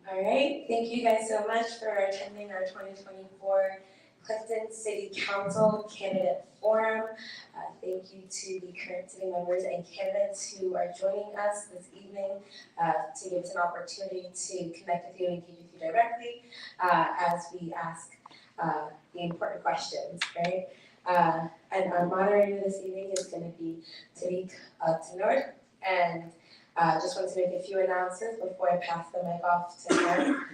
All right, thank you guys so much for attending our 2024 Clifton City Council Candidate Forum. Thank you to the current city members and candidates who are joining us this evening to give us an opportunity to connect with you and engage with you directly as we ask the important questions, right? And our moderator this evening is going to be Tariq Tenor, and just wanted to make a few announcements before I pass the mic off to him.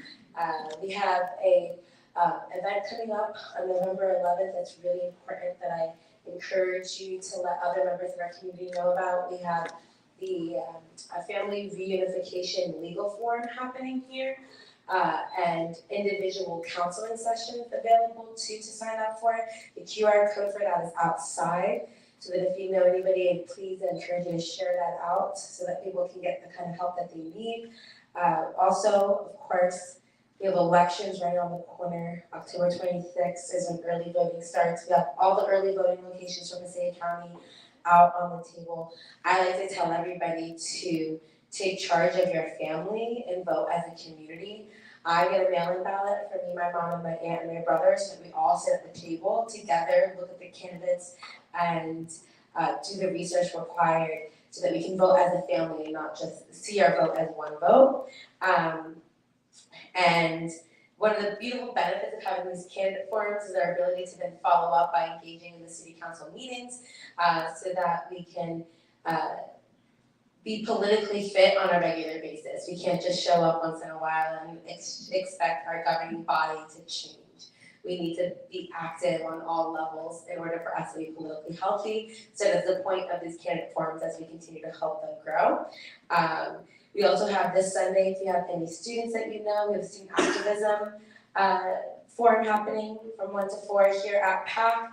We have a event coming up on November 11th that's really important that I encourage you to let other members of our community know about. We have the Family Reunification Legal Forum happening here and individual counseling sessions available to sign up for. The QR code for that is outside. So that if you know anybody, please encourage you to share that out so that people can get the kind of help that they need. Also, of course, we have elections right around the corner. October 26th is when early voting starts. We have all the early voting locations from Passaic County out on the table. I like to tell everybody to take charge of your family and vote as a community. I get a mail-in ballot for me, my mom, and my aunt and my brother, so that we all sit at the table together, look at the candidates, and do the research required so that we can vote as a family and not just see our vote as one vote. And one of the beautiful benefits of having these candidate forums is our ability to then follow up by engaging in the city council meetings so that we can be politically fit on a regular basis. We can't just show up once in a while and expect our governing body to change. We need to be active on all levels in order for us to be politically healthy. So that's the point of these candidate forums as we continue to help them grow. We also have this Sunday, if you have any students that you know, we have a student activism forum happening from 1 to 4 here at PACC.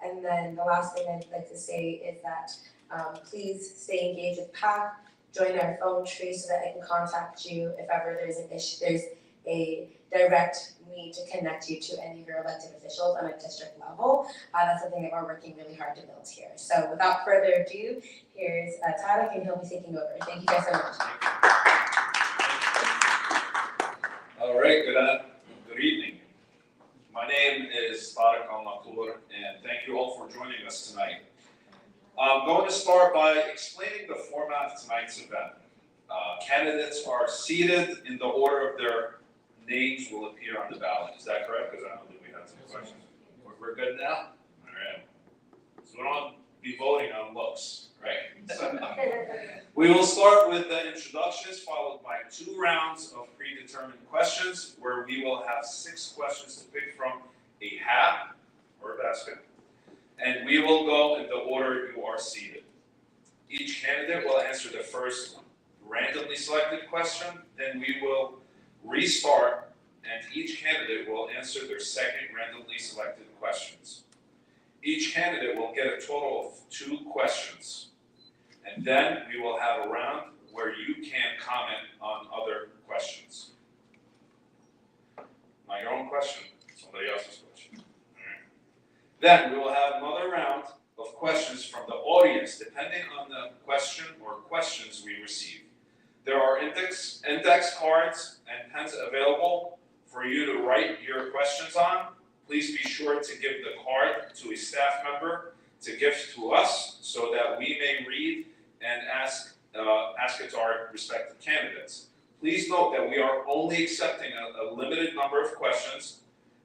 And then the last thing I'd like to say is that please stay engaged with PACC, join our phone tree so that I can contact you if ever there's an issue, there's a direct need to connect you to any of your elected officials on a district level. That's something that we're working really hard to build here. So without further ado, here's Tyler, and he'll be taking over. Thank you guys so much. All right, good evening. My name is Tariq Al-Makur, and thank you all for joining us tonight. I'm going to start by explaining the format of tonight's event. Candidates are seated in the order of their names will appear on the ballot. Is that correct? Because I don't think we have some questions. We're good now? All right. So we don't be voting on looks, right? We will start with the introductions, followed by 2 rounds of predetermined questions, where we will have 6 questions to pick from a hat or a basket. And we will go in the order you are seated. Each candidate will answer the first randomly selected question, then we will restart, and each candidate will answer their second randomly selected questions. Each candidate will get a total of 2 questions, and then we will have a round where you can comment on other questions. Not your own question, somebody else's question. All right. Then we will have another round of questions from the audience, depending on the question or questions we receive. There are index cards and pens available for you to write your questions on. Please be sure to give the card to a staff member to give to us so that we may read and ask it to our respective candidates. Please note that we are only accepting a limited number of questions,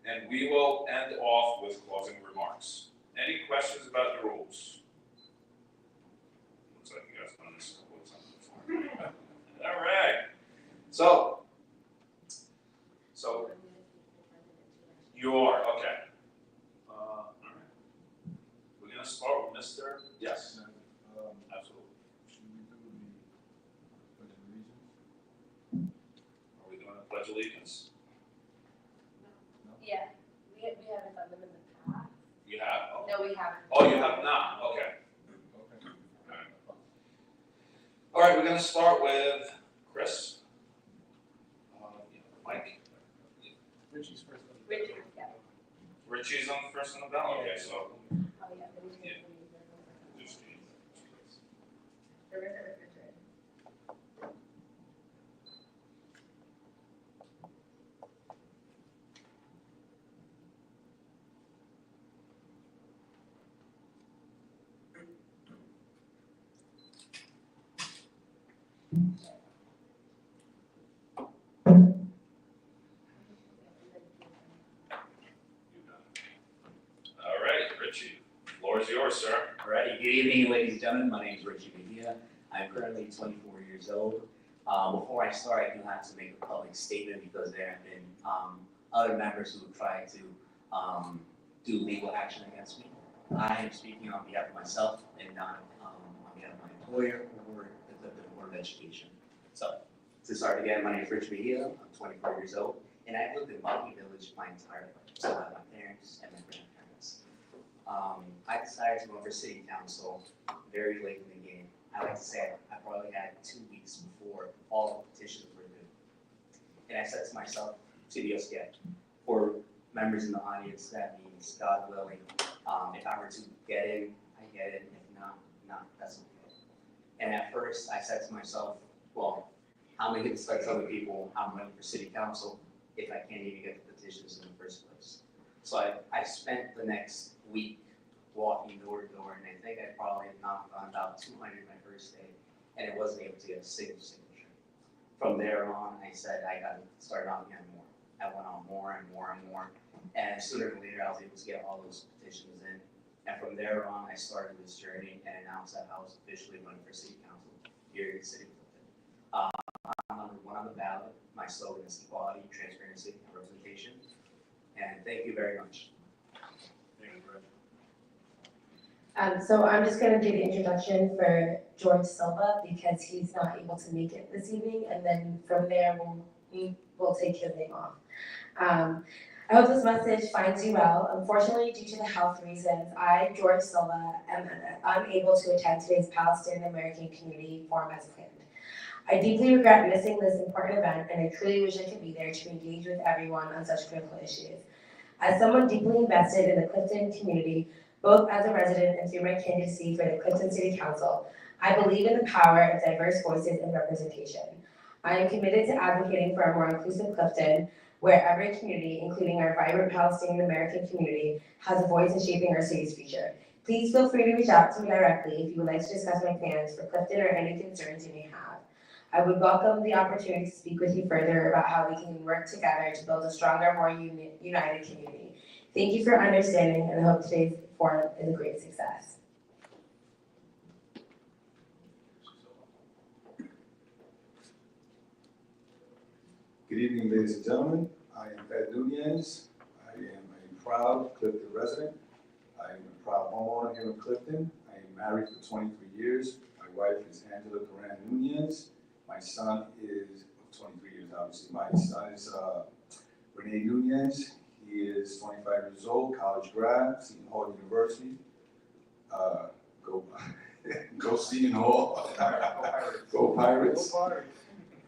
and we will end off with closing remarks. Any questions about the rules? Looks like you guys have done this a couple of times before. All right. So you are, okay. All right. We're going to start with Mr. Yes. Absolutely. Should we do the Pledge of Allegiance? Are we doing a Pledge of Allegiance? No? Yeah, we haven't done them in the past. You have? Okay. No, we haven't. Oh, you have not? Okay. Okay. All right, we're going to start with Chris. Mike. Richie's first. Richard, yeah. Richie's on the first on the ballot. Okay, so Oh, yeah, Just change All right, Richie, floor is yours, sir. Alrighty, good evening, ladies and gentlemen. My name is Richie Mejia. I'm currently 24 years old. Before I start, I do have to make a public statement because there have been other members who have tried to do legal action against me. I am speaking on behalf of myself and not on behalf of my employer or the Board of Education. So, to start again, my name is Richie Mejia. I'm 24 years old, and I've lived in Bucky Village my entire life. So I have my parents and my grandparents. I decided to run for city council very late in the game. I like to say I probably had 2 weeks before all the petitions were due. And I said to myself, to be scared. For members in the audience, that means God willing, if I were to get in, I get in. If not, that's okay. And at first I said to myself, well, how am I going to start telling people I'm running for city council if I can't even get the petitions in the first place? So I spent the next week walking door to door, and I think I probably knocked on about 200 my first day, and I wasn't able to get a single signature. From there on, I said I got to start knocking on more. I went on more and more and more, and sooner or later I was able to get all those petitions in. And from there on, I started this journey and announced that I was officially running for city council here in the city of Clifton. I'm number 1 on the ballot. My slogan is equality, transparency, and representation. And thank you very much. Thank you, Richie. So I'm just gonna do the introduction for George Silva because he's not able to make it this evening, and then from there we'll take his name off. I hope this message finds you well. Unfortunately, due to the health reasons, I, George Silva, am unable to attend today's Palestinian American Community Forum as planned. I deeply regret missing this important event, and I truly wish I could be there to engage with everyone on such critical issues. As someone deeply invested in the Clifton community, both as a resident and through my candidacy for the Clifton City Council, I believe in the power of diverse voices and representation. I am committed to advocating for a more inclusive Clifton, where every community, including our vibrant Palestinian American community, has a voice in shaping our city's future. Please feel free to reach out to me directly if you would like to discuss my plans for Clifton or any concerns you may have. I would welcome the opportunity to speak with you further about how we can work together to build a stronger, more united community. Thank you for understanding, and I hope today's forum is a great success. Good evening, ladies and gentlemen. I am Ed Nunez. I am a proud Clifton resident. I am a proud homeowner here in Clifton. I am married for 23 years. My wife is Angela Duran Nunez. My son is 23 years, obviously. My son is Renee Nunez. He is 25 years old, college grad, Seton Hall University. Go Seton Hall. Go Pirates.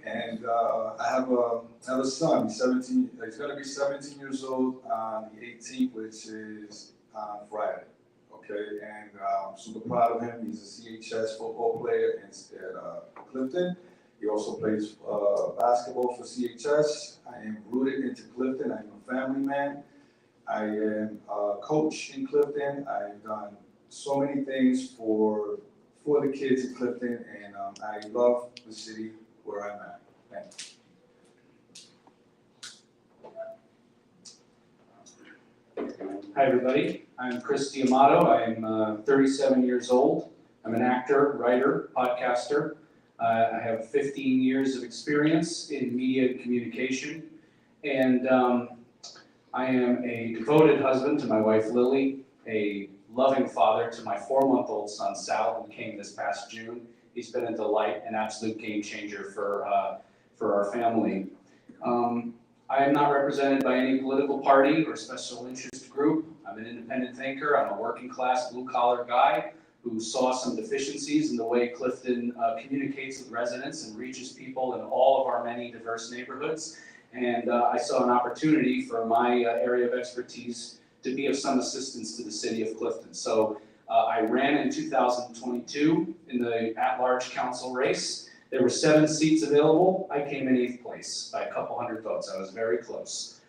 And I have a son. He's 17. He's going to be 17 years old on the 18th, which is on Friday. Okay, and I'm super proud of him. He's a CHS football player at Clifton. He also plays basketball for CHS. I am rooted into Clifton. I'm a family man. I am a coach in Clifton. I've done so many things for the kids in Clifton, and I love the city where I'm at. Thank you. Hi, everybody. I'm Chris D'Amato. I'm 37 years old. I'm an actor, writer, podcaster. I have 15 years of experience in media and communication. And I am a devoted husband to my wife, Lily, a loving father to my 4-month-old son, Sal, who came this past June. He's been a delight, an absolute game changer for our family. I am not represented by any political party or special interest group. I'm an independent thinker. I'm a working class, blue collar guy who saw some deficiencies in the way Clifton communicates with residents and reaches people in all of our many diverse neighborhoods. And I saw an opportunity for my area of expertise to be of some assistance to the city of Clifton. So I ran in 2022 in the at-large council race. There were 7 seats available. I came in 8th place by a couple hundred votes. I was very close.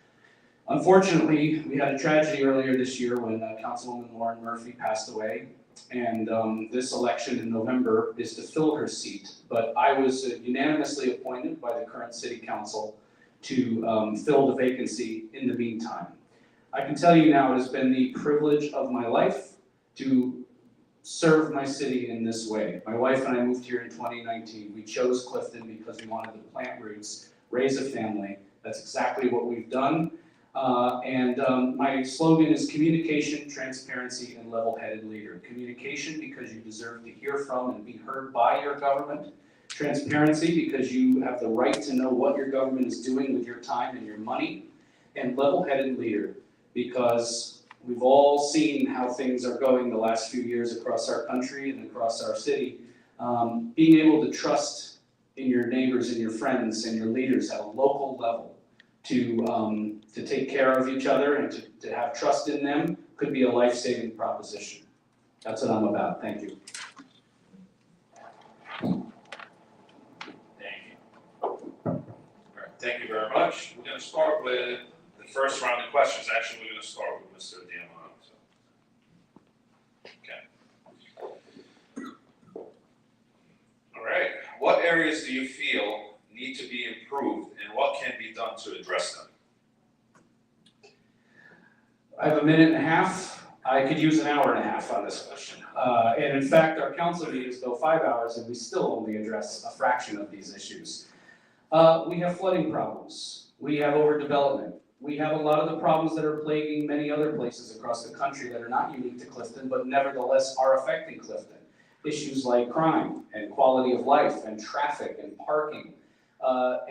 Unfortunately, we had a tragedy earlier this year when Councilwoman Lauren Murphy passed away. And this election in November is to fill her seat. But I was unanimously appointed by the current city council to fill the vacancy in the meantime. I can tell you now it has been the privilege of my life to serve my city in this way. My wife and I moved here in 2019. We chose Clifton because we wanted to plant roots, raise a family. That's exactly what we've done. My slogan is communication, transparency, and level-headed leader. Communication because you deserve to hear from and be heard by your government. Transparency because you have the right to know what your government is doing with your time and your money. And level-headed leader because we've all seen how things are going the last few years across our country and across our city. Being able to trust in your neighbors and your friends and your leaders at a local level to take care of each other and to have trust in them could be a life-saving proposition. That's what I'm about. Thank you. Thank you. All right, thank you very much. We're going to start with the first round of questions. Actually, we're going to start with Mr. Diamano. Okay. All right. What areas do you feel need to be improved, and what can be done to address them? I have a minute and a half. I could use an hour and a half on this question. And in fact, our council meetings go 5 hours and we still only address a fraction of these issues. We have flooding problems. We have overdevelopment. We have a lot of the problems that are plaguing many other places across the country that are not unique to Clifton, but nevertheless are affecting Clifton. Issues like crime and quality of life and traffic and parking.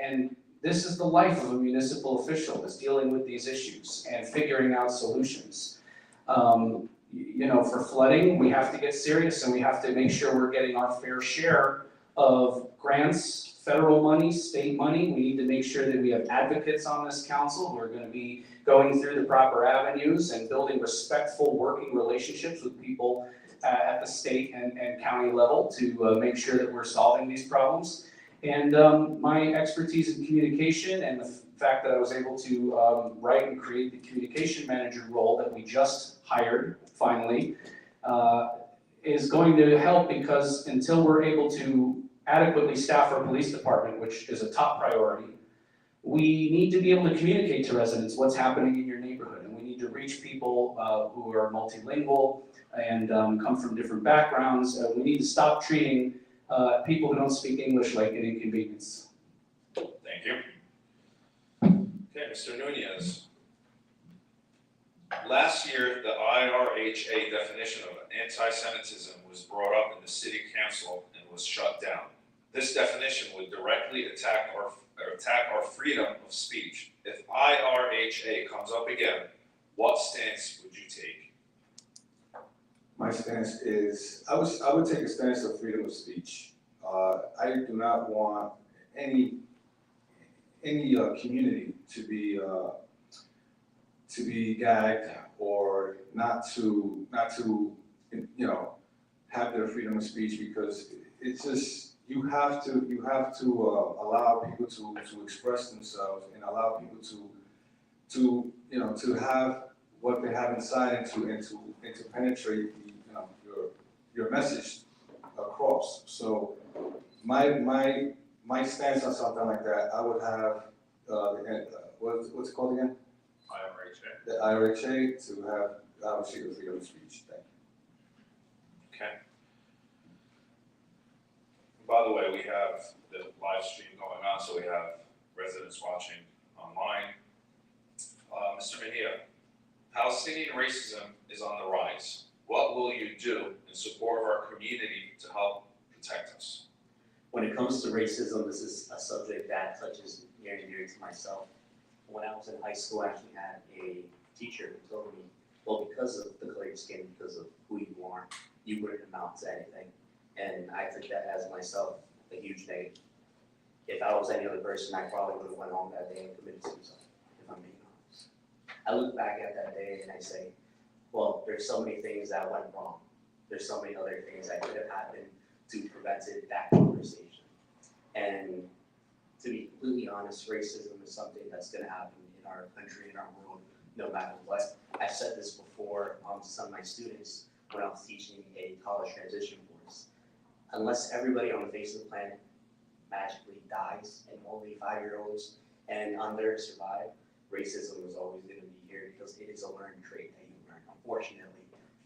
And this is the life of a municipal official, is dealing with these issues and figuring out solutions. For flooding, we have to get serious and we have to make sure we're getting our fair share of grants, federal money, state money. We need to make sure that we have advocates on this council who are going to be going through the proper avenues and building respectful working relationships with people at the state and county level to make sure that we're solving these problems. And my expertise in communication and the fact that I was able to write and create the communication manager role that we just hired, finally, is going to help, because until we're able to adequately staff our police department, which is a top priority, we need to be able to communicate to residents what's happening in your neighborhood. And we need to reach people who are multilingual and come from different backgrounds. We need to stop treating people who don't speak English like an inconvenience. Thank you. Okay, Mr. Nunez. Last year, the IRHA definition of anti-Semitism was brought up in the city council and was shut down. This definition would directly attack our freedom of speech. If IRHA comes up again, what stance would you take? My stance is, I would take a stance of freedom of speech. I do not want any community to be gagged or not to have their freedom of speech, because it's just, you have to allow people to express themselves and allow people to have what they have inside and to penetrate your message across. So my stance on something like that, I would have what's it called again? IRHA. The IRHA, to have obviously the freedom of speech. Thank you. Okay. By the way, we have the live stream going on, so we have residents watching online. Mr. Mejia, Palestinian racism is on the rise. What will you do in support of our community to help protect us? When it comes to racism, this is a subject that touches near and dear to myself. When I was in high school, I actually had a teacher who told me, well, because of the color of your skin, because of who you are, you wouldn't amount to anything. And I took that as myself a huge negative. If I was any other person, I probably would have went home that day and committed suicide, if I'm being honest. I look back at that day and I say, well, there's so many things that went wrong. there's so many other things that could have happened to prevent that conversation. And to be completely honest, racism is something that's gonna happen in our country, in our world, no matter what. I've said this before to some of my students when I was teaching a college transition course. Unless everybody on the face of the planet magically dies and only 5-year-olds and under survive, racism is always gonna be here because it is a learned trait that you learn, unfortunately,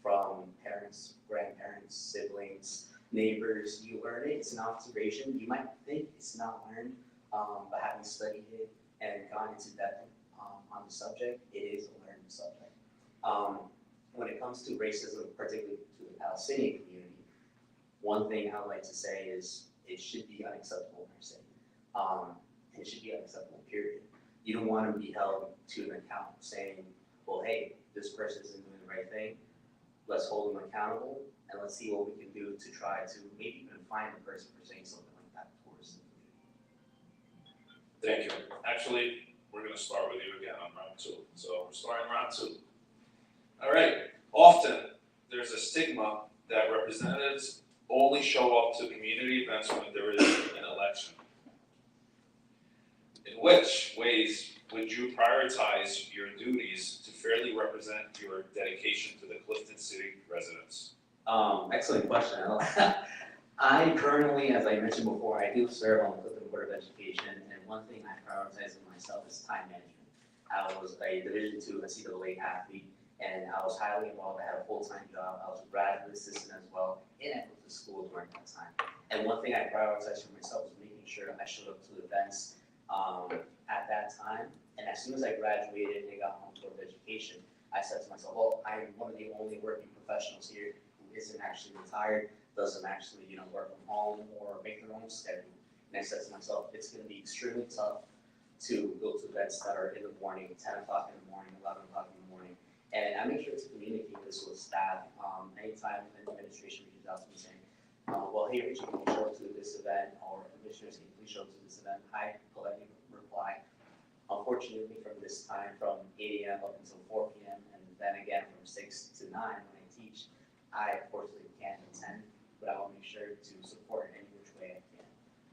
from parents, grandparents, siblings, neighbors. You learn it, it's an observation. You might think it's not learned, but having studied it and gone into depth on the subject, it is a learned subject. When it comes to racism, particularly to the Palestinian community, one thing I would like to say is it should be unacceptable in our city. It should be unacceptable, period. You don't want to be held to an account saying, well, hey, this person isn't doing the right thing. Let's hold them accountable and let's see what we can do to try to maybe even find the person for saying something like that towards the community. Thank you. Actually, we're gonna start with you again on round 2. So we're starting round 2. All right. Often, there's a stigma that representatives only show up to community events when there is an election. In which ways would you prioritize your duties to fairly represent your dedication to the Clifton City residents? Excellent question. I currently, as I mentioned before, I do serve on the Clifton Board of Education, and one thing I prioritize in myself is time management. I was a Division II NCAA athlete, and I was highly involved. I had a full-time job. I was a graduate assistant as well, and I went to school during that time. And one thing I prioritized for myself was making sure I showed up to events at that time. And as soon as I graduated and got home to education, I said to myself, well, I'm one of the only working professionals here who isn't actually retired, doesn't actually, work from home or make their own schedule. And I said to myself, it's going to be extremely tough to go to events that are in the morning, 10 o'clock in the morning, 11 o'clock in the morning. And I make sure to communicate this with staff. Anytime an administration reaches out to me saying, well, hey, Richie, can you show up to this event? Or commissioners, can you please show up to this event? I politely reply. Unfortunately, from this time, from 8 a.m. up until 4 p.m., and then again from 6 to 9 when I teach, I unfortunately can't attend, but I will make sure to support in any which way I can.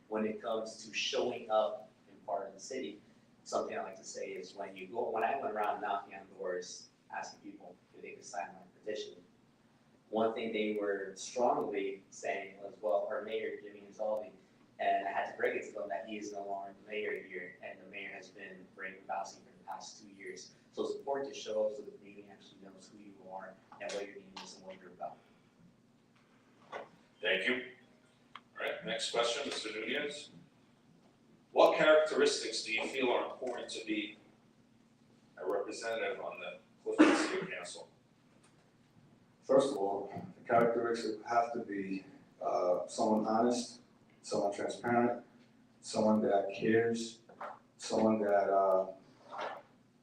When it comes to showing up in part of the city, something I like to say is when I went around knocking on doors, asking people if they could sign my petition, one thing they were strongly saying was, well, our mayor, Jimmy Insolvi, and I had to break it to them that he is no longer the mayor here, and the mayor has been Brandon Bowsey for the past 2 years. So it's important to show up so the community actually knows who you are and what your name is and what you're about. Thank you. All right, next question, Mr. Nunez. What characteristics do you feel are important to be a representative on the Clifton City Council? First of all, the characteristics have to be someone honest, someone transparent, someone that cares, someone that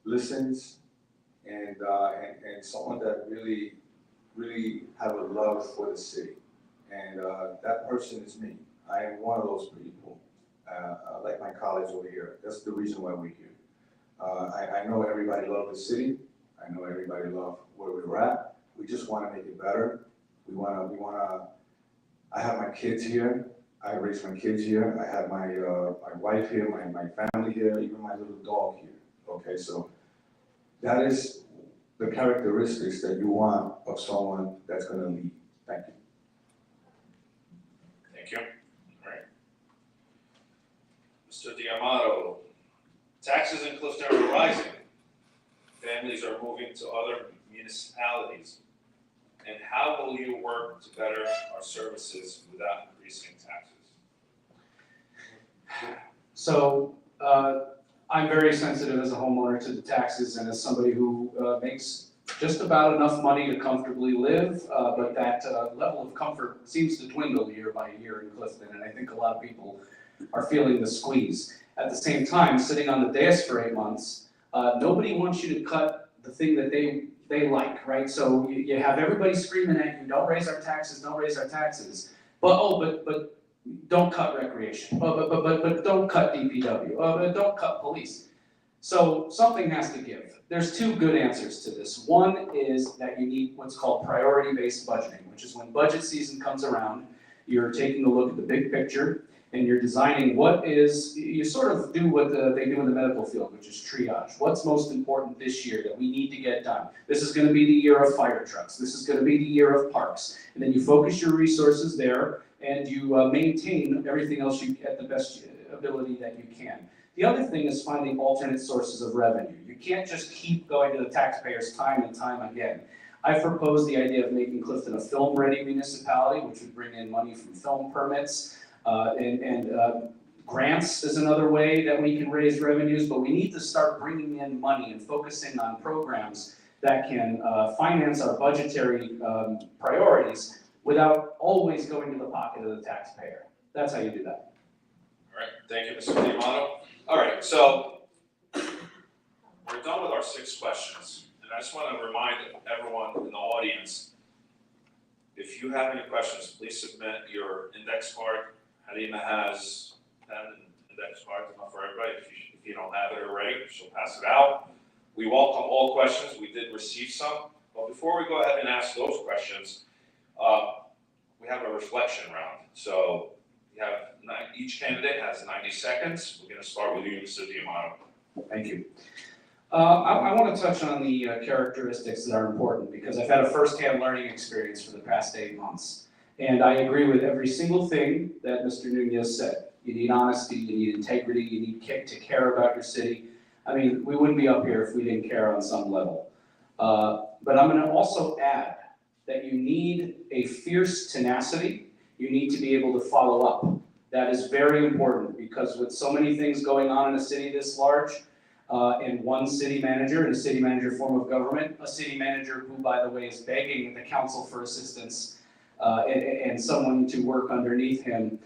listens, and someone that really have a love for the city. And that person is me. I am one of those people, like my colleagues over here. That's the reason why we're here. I know everybody loves the city. I know everybody loves where we're at. We just want to make it better. We want to. I have my kids here. I raise my kids here. I have my wife here, my family here, even my little dog here. Okay, so that is the characteristics that you want of someone that's going to lead. Thank you. Thank you. All right. Mr. D'Amato, taxes in Clifton are rising. Families are moving to other municipalities. And how will you work to better our services without increasing taxes? So I'm very sensitive as a homeowner to the taxes and as somebody who makes just about enough money to comfortably live, but that level of comfort seems to dwindle year by year in Clifton, and I think a lot of people are feeling the squeeze. At the same time, sitting on the dais for 8 months, nobody wants you to cut the thing that they like, right? So you have everybody screaming at you, don't raise our taxes, don't raise our taxes. But don't cut recreation. But don't cut DPW. But don't cut police. So something has to give. There's two good answers to this. One is that you need what's called priority-based budgeting, which is when budget season comes around, you're taking a look at the big picture and you're designing you sort of do what they do in the medical field, which is triage. What's most important this year that we need to get done? This is gonna be the year of fire trucks. This is gonna be the year of parks. And then you focus your resources there and you maintain everything else at the best ability that you can. The other thing is finding alternate sources of revenue. You can't just keep going to the taxpayers time and time again. I've proposed the idea of making Clifton a film-ready municipality, which would bring in money from film permits, and grants is another way that we can raise revenues, but we need to start bringing in money and focusing on programs that can finance our budgetary priorities without always going to the pocket of the taxpayer. That's how you do that. All right, thank you, Mr. D'Amato. All right, so we're done with our 6 questions. And I just want to remind everyone in the audience, if you have any questions, please submit your index card. Halima has an index card, it's not for everybody. If you don't have it already, she'll pass it out. We welcome all questions. We did receive some. But before we go ahead and ask those questions, we have a reflection round. So each candidate has 90 seconds. We're going to start with you, Mr. D'Amato. Thank you. I want to touch on the characteristics that are important because I've had a firsthand learning experience for the past 8 months. And I agree with every single thing that Mr. Nunez said. You need honesty, you need integrity, you need to care about your city. I mean, we wouldn't be up here if we didn't care on some level. But I'm going to also add that you need a fierce tenacity. You need to be able to follow up. That is very important because with so many things going on in a city this large, and one city manager in a city manager form of government, a city manager who, by the way, is begging the council for assistance, and someone to work underneath him.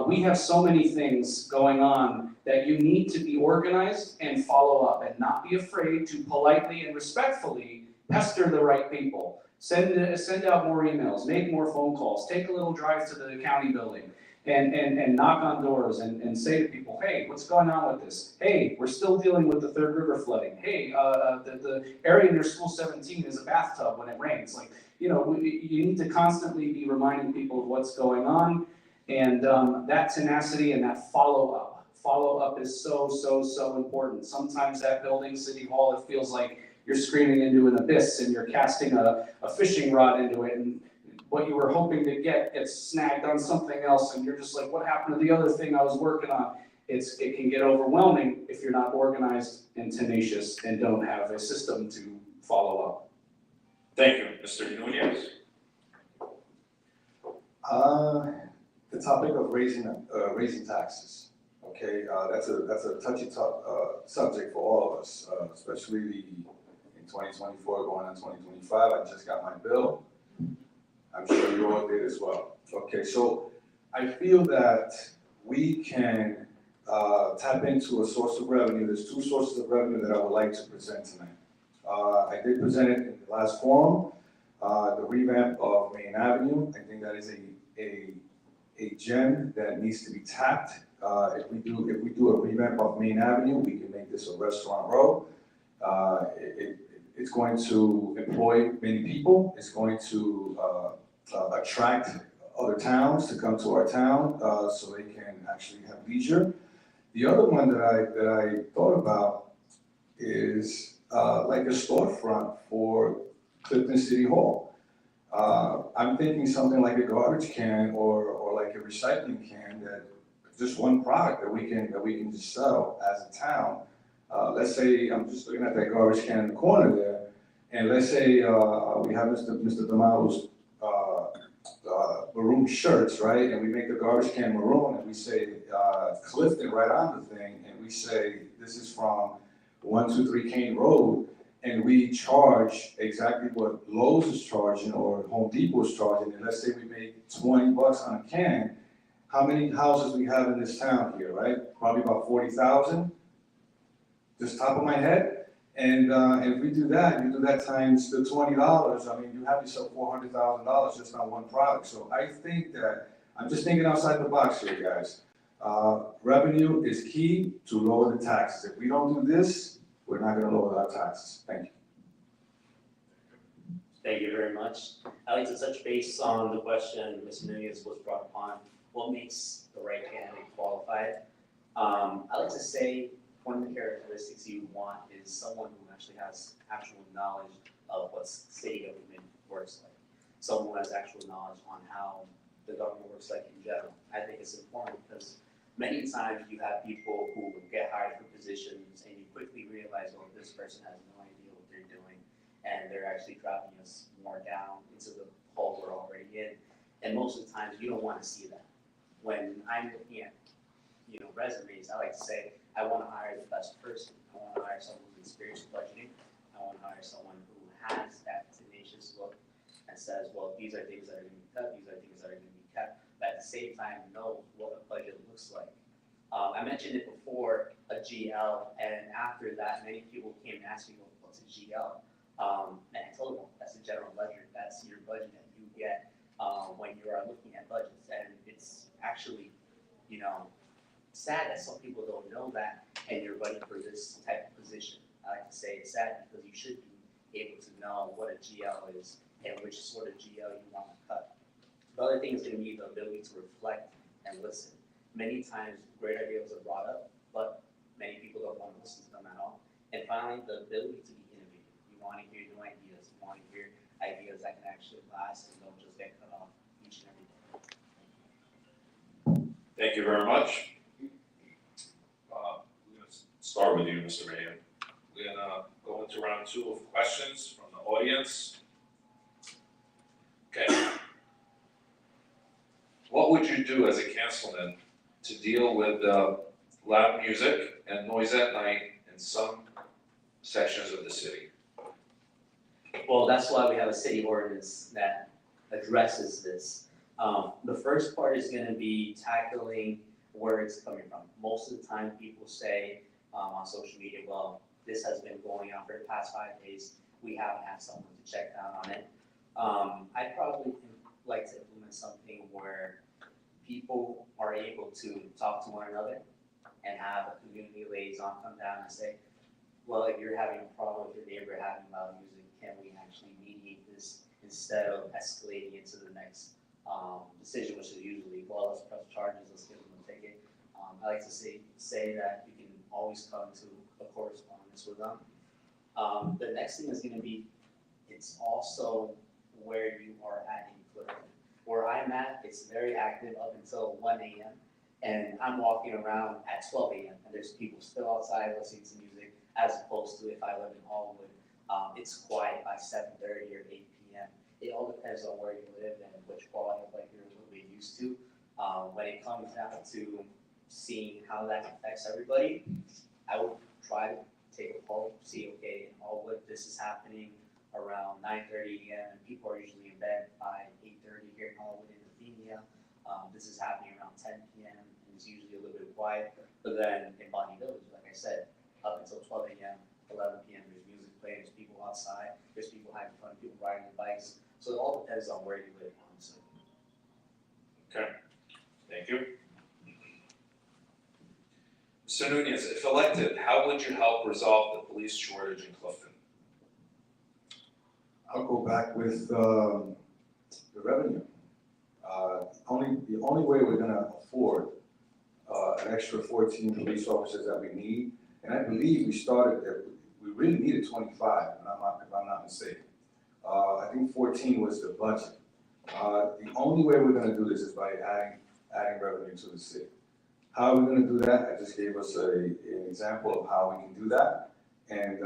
We have so many things going on that you need to be organized and follow up and not be afraid to politely and respectfully pester the right people. Send out more emails, make more phone calls, take a little drive to the county building and knock on doors and say to people, hey, what's going on with this? Hey, we're still dealing with the Third River flooding. Hey, the area near School 17 is a bathtub when it rains. Like, you know, you need to constantly be reminding people of what's going on, and that tenacity and that follow-up. Follow-up is so important. Sometimes that building, City Hall, it feels like you're screaming into an abyss and you're casting a fishing rod into it, and what you were hoping to get gets snagged on something else, and you're just like, what happened to the other thing I was working on? It can get overwhelming if you're not organized and tenacious and don't have a system to follow up. Thank you, Mr. Nunez. The topic of raising taxes. Okay, that's a touchy subject for all of us, especially in 2024 going on 2025. I just got my bill. I'm sure you all did as well. Okay, so I feel that we can tap into a source of revenue. There's 2 sources of revenue that I would like to present tonight. I did present it in the last forum, the revamp of Main Avenue. I think that is a gem that needs to be tapped. If we do a revamp of Main Avenue, we can make this a restaurant row. It's going to employ many people. It's going to attract other towns to come to our town, so they can actually have leisure. The other one that I thought about is like a storefront for Clifton City Hall. I'm thinking something like a garbage can or like a recycling can, that just one product that we can just sell as a town. Let's say I'm just looking at that garbage can in the corner there, and let's say we have Mr. D'Amato's maroon shirts, right? And we make the garbage can maroon, and we say Clifton right on the thing, and we say this is from 123 Kane Road, and we charge exactly what Lowe's is charging or Home Depot is charging, and let's say we make $20 on a can. How many houses we have in this town here, right? Probably about 40,000, just top of my head. And if we do that, you do that times the $20, I mean, you have yourself $400,000 just on one product. So I think that, I'm just thinking outside the box here, guys. Revenue is key to lower the taxes. If we don't do this, we're not gonna lower our taxes. Thank you. Thank you very much. I'd like to touch base on the question Ms. Nunez was brought upon, what makes the right candidate qualified? I like to say one of the characteristics you want is someone who actually has actual knowledge of what city government works like. Someone who has actual knowledge on how the government works like in general. I think it's important because many times you have people who get hired for positions and you quickly realize, well, this person has no idea what they're doing and they're actually dropping us more down into the hole we're already in. And most of the times you don't want to see that. When I'm looking at resumes, I like to say, I want to hire the best person. I want to hire someone who's experienced budgeting. I want to hire someone who has that tenacious look and says, well, these are things that are going to be cut, these are things that are going to be kept, but at the same time knows what a budget looks like. I mentioned it before, a GL, and after that, many people came and asked me, well, what's a GL? And I told them, that's a general ledger, that's your budget that you get when you are looking at budgets. And it's actually, sad that some people don't know that and you're running for this type of position. I like to say it's sad because you should be able to know what a GL is and which sort of GL you want to cut. The other thing is going to be the ability to reflect and listen. Many times great ideas are brought up, but many people don't want to listen to them at all. And finally, the ability to be innovative. You want to hear new ideas. You want to hear ideas that can actually last and don't just get cut off each and every day. Thank you very much. We're going to start with you, Mr. Mayor. We're going to go into round 2 of questions from the audience. Okay. What would you do as a councilman to deal with loud music and noise at night in some sections of the city? Well, that's why we have a city ordinance that addresses this. The first part is going to be tackling where it's coming from. Most of the time people say on social media, well, this has been going on for the past 5 days. We haven't had someone to check down on it. I'd probably like to implement something where people are able to talk to one another and have a community liaison come down and say, well, if you're having a problem with your neighbor having loud music, can we actually mediate this instead of escalating into the next decision, which is usually, well, let's press charges, let's give them a ticket. I like to say that you can always come to a correspondence with them. The next thing is going to be, it's also where you are at in Clifton. Where I'm at, it's very active up until 1 a.m. And I'm walking around at 12 a.m. and there's people still outside listening to music, as opposed to if I live in Hollywood, it's quiet by 7:30 or 8 p.m. It all depends on where you live and which quality of life you're a little bit used to. When it comes down to seeing how that affects everybody, I would try to take a poll, see, okay, in Hollywood, this is happening around 9:30 a.m. and people are usually in bed by 8:30 here in Hollywood in Athenia. This is happening around 10 p.m. and it's usually a little bit quiet. But then in Bonnie Village, like I said, up until 12 a.m., 11 p.m., there's music playing, there's people outside, there's people having fun, people riding their bikes. So it all depends on where you live, honestly. Okay, thank you. Mr. Nunez, if elected, how would you help resolve the police shortage in Clifton? I'll go back with the revenue. The only way we're gonna afford an extra 14 police officers that we need, and I believe we really needed 25, if I'm not mistaken. I think 14 was the budget. The only way we're gonna do this is by adding revenue to the city. How are we gonna do that? I just gave us an example of how we can do that. And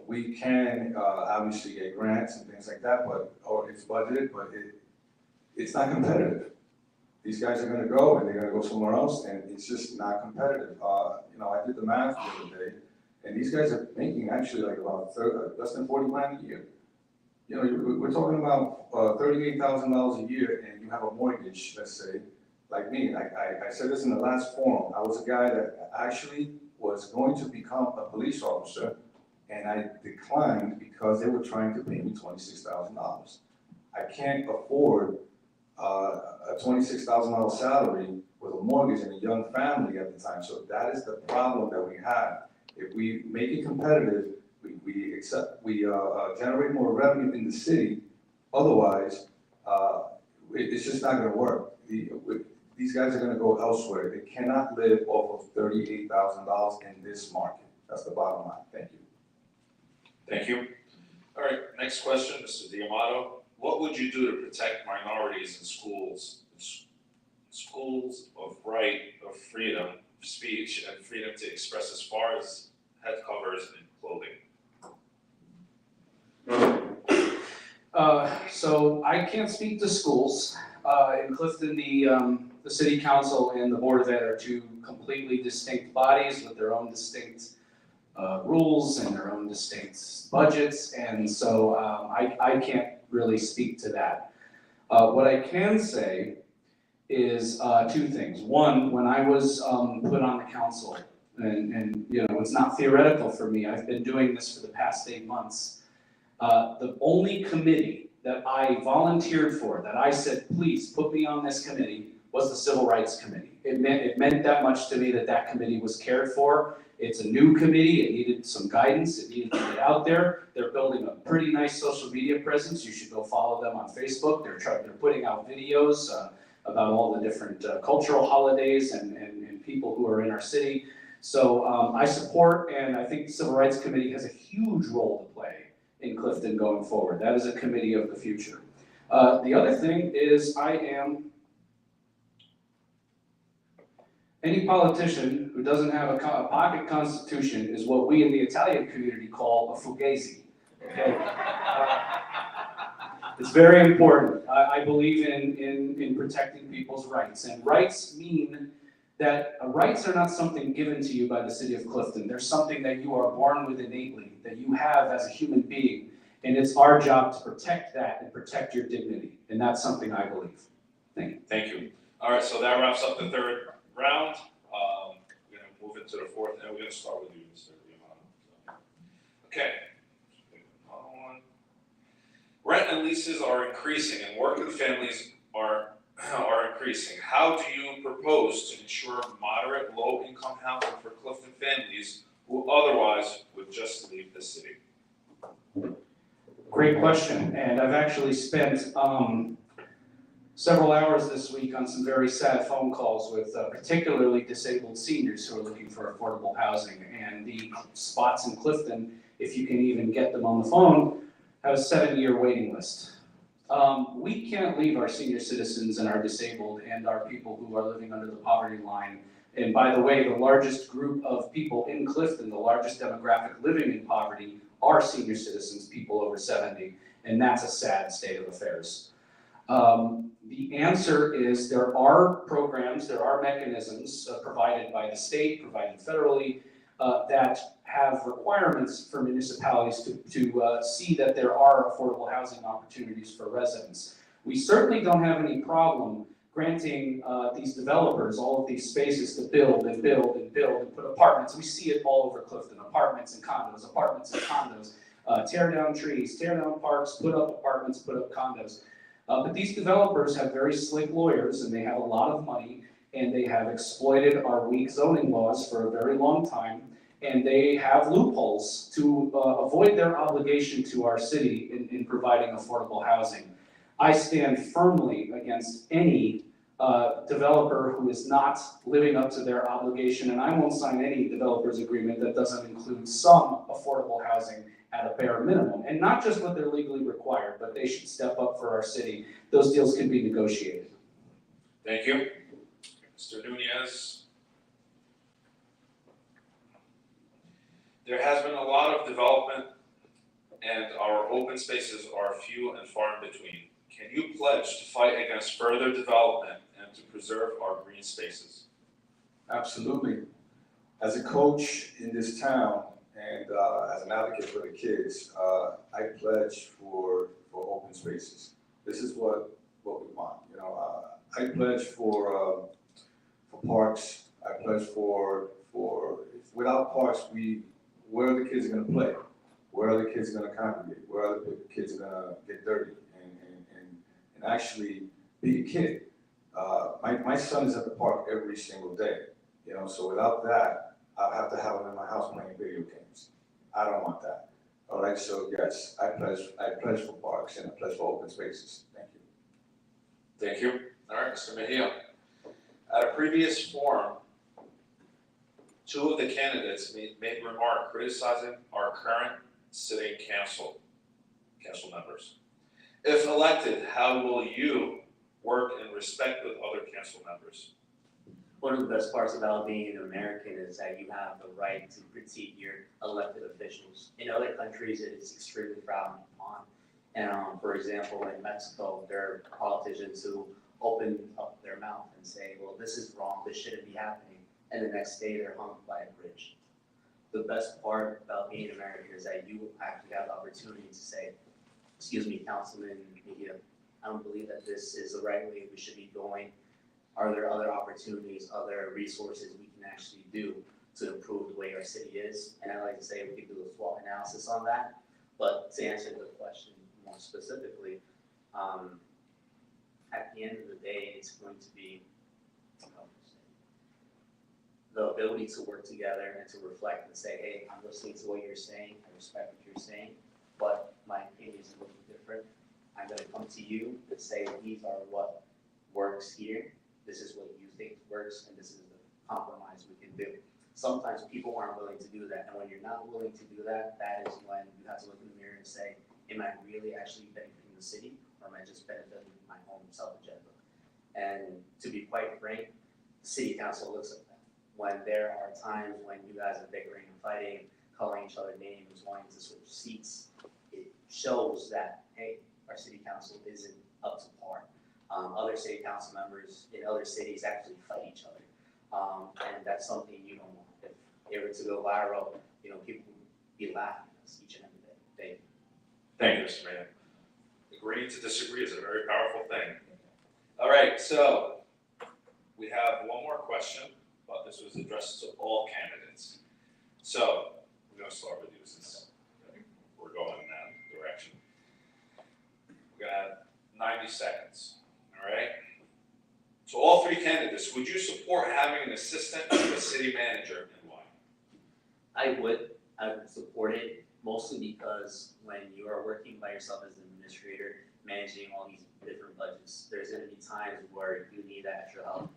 we can obviously get grants and things like that, or it's budgeted, but it's not competitive. These guys are gonna go and they're gonna go somewhere else, and it's just not competitive. I did the math the other day, and these guys are making actually like about less than 40 grand a year. We're talking about $38,000 a year, and you have a mortgage, let's say, like me. I said this in the last forum. I was a guy that actually was going to become a police officer, and I declined because they were trying to pay me $26,000. I can't afford a $26,000 salary with a mortgage and a young family at the time. So that is the problem that we have. If we make it competitive, we generate more revenue in the city. Otherwise, it's just not gonna work. These guys are gonna go elsewhere. They cannot live off of $38,000 in this market. That's the bottom line. Thank you. Thank you. All right, next question, Mr. D'Amato. What would you do to protect minorities in schools? Schools of right, of freedom of speech, and freedom to express as far as head covers and clothing. So I can't speak to schools. In Clifton, the city council and the board of ed are two completely distinct bodies with their own distinct rules and their own distinct budgets, and so I can't really speak to that. What I can say is two things. One, when I was put on the council, and you know, it's not theoretical for me, I've been doing this for the past 8 months. The only committee that I volunteered for, that I said, please put me on this committee, was the Civil Rights Committee. It meant that much to me that that committee was cared for. It's a new committee, it needed some guidance, it needed to get out there. They're building a pretty nice social media presence. You should go follow them on Facebook. They're putting out videos about all the different cultural holidays and people who are in our city. So I support, and I think the Civil Rights Committee has a huge role to play in Clifton going forward. That is a committee of the future. The other thing is any politician who doesn't have a pocket constitution is what we in the Italian community call a fugazi. Okay? It's very important. I believe in protecting people's rights, and rights mean that rights are not something given to you by the city of Clifton. They're something that you are born with innately, that you have as a human being, and it's our job to protect that and protect your dignity, and that's something I believe. Thank you. Thank you. All right, so that wraps up the third round. We're gonna move into the fourth, and we're gonna start with you, Mr. D'Amato. Okay. Rent and leases are increasing, and working families are increasing. How do you propose to ensure moderate, low-income housing for Clifton families who otherwise would just leave the city? Great question, and I've actually spent several hours this week on some very sad phone calls with particularly disabled seniors who are looking for affordable housing. And the spots in Clifton, if you can even get them on the phone, have a 7-year waiting list. We can't leave our senior citizens and our disabled and our people who are living under the poverty line. And by the way, the largest group of people in Clifton, the largest demographic living in poverty, are senior citizens, people over 70, and that's a sad state of affairs. The answer is there are programs, there are mechanisms provided by the state, provided federally, that have requirements for municipalities to see that there are affordable housing opportunities for residents. We certainly don't have any problem granting these developers all of these spaces to build and build and build and put apartments. We see it all over Clifton, apartments and condos, tear down trees, tear down parks, put up apartments, put up condos. But these developers have very slick lawyers, and they have a lot of money, and they have exploited our weak zoning laws for a very long time, and they have loopholes to avoid their obligation to our city in providing affordable housing. I stand firmly against any developer who is not living up to their obligation, and I won't sign any developer's agreement that doesn't include some affordable housing at a bare minimum, and not just what they're legally required, but they should step up for our city. Those deals can be negotiated. Thank you. Mr. Nunez. There has been a lot of development, and our open spaces are few and far in between. Can you pledge to fight against further development and to preserve our green spaces? Absolutely. As a coach in this town and as an advocate for the kids, I pledge for open spaces. This is what we want. You know, I pledge for parks. I pledge for without parks, where are the kids going to play? Where are the kids going to congregate? Where are the kids going to get dirty and actually be a kid? My son is at the park every single day, so without that, I'll have to have him in my house playing video games. I don't want that. All right, so yes, I pledge for parks and I pledge for open spaces. Thank you. Thank you. All right, Mr. Mejia. At a previous forum, two of the candidates made remark criticizing our current sitting council members. If elected, how will you work in respect with other council members? One of the best parts about being an American is that you have the right to critique your elected officials. In other countries, it is extremely frowned upon. And for example, in Mexico, there are politicians who open up their mouth and say, well, this is wrong, this shouldn't be happening. And the next day they're hung by a bridge. The best part about being American is that you actually have the opportunity to say, excuse me, Councilman Mejia, I don't believe that this is the right way we should be going. Are there other opportunities, other resources we can actually do to improve the way our city is? And I like to say we could do a SWOT analysis on that. But to answer the question more specifically, at the end of the day, it's going to be the ability to work together and to reflect and say, hey, I'm listening to what you're saying, I respect what you're saying, but my opinion is a little different. I'm gonna come to you and say, these are what works here, this is what you think works, and this is the compromise we can do. Sometimes people aren't willing to do that, and when you're not willing to do that, that is when you have to look in the mirror and say, am I really actually benefiting the city, or am I just benefiting my own self-agenda? And to be quite frank, the city council looks at that. When there are times when you guys are bickering and fighting, calling each other names, wanting to switch seats, it shows that, hey, our city council isn't up to par. Other city council members in other cities actually fight each other. And that's something you don't want. If it were to go viral, people would be laughing at us each and every day. Thank you, Mr. Mayor. Agreeing to disagree is a very powerful thing. All right, so we have one more question, but this was addressed to all candidates. So we're going to start with you since we're going in that direction. We're going to have 90 seconds, all right? So all three candidates, would you support having an assistant to the city manager and why? I would support it, mostly because when you are working by yourself as an administrator, managing all these different budgets, there's gonna be times where you need that extra help.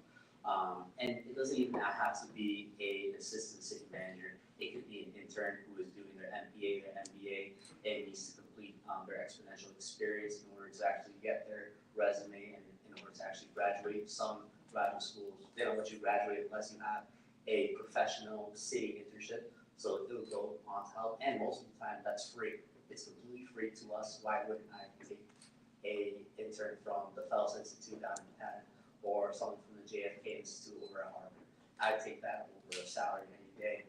And it doesn't even have to be an assistant city manager. It could be an intern who is doing their MBA, their MBA, and needs to complete their exponential experience in order to actually get their resume and in order to actually graduate. Some graduate schools, they don't let you graduate unless you have a professional city internship. So it will go on to help, and most of the time that's free. It's completely free to us. Why wouldn't I take a intern from the Phelps Institute down in Manhattan or someone from the JFK Institute over at Harvard? I'd take that over a salary any day.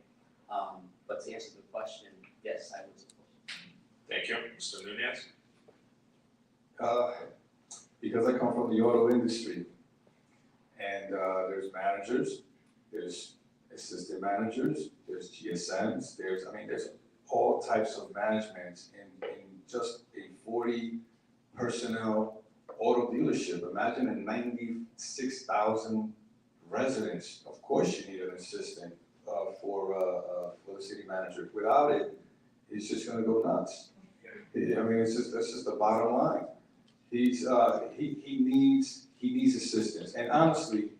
But to answer the question, yes, I would support it. Thank you. Mr. Nunez? Because I come from the auto industry, and there's managers, there's assistant managers, there's GSMs, there's all types of management in just a 40 personnel auto dealership. Imagine in 96,000 residents. Of course you need an assistant for the city manager. Without it, he's just gonna go nuts. That's just the bottom line. He needs assistance, and honestly,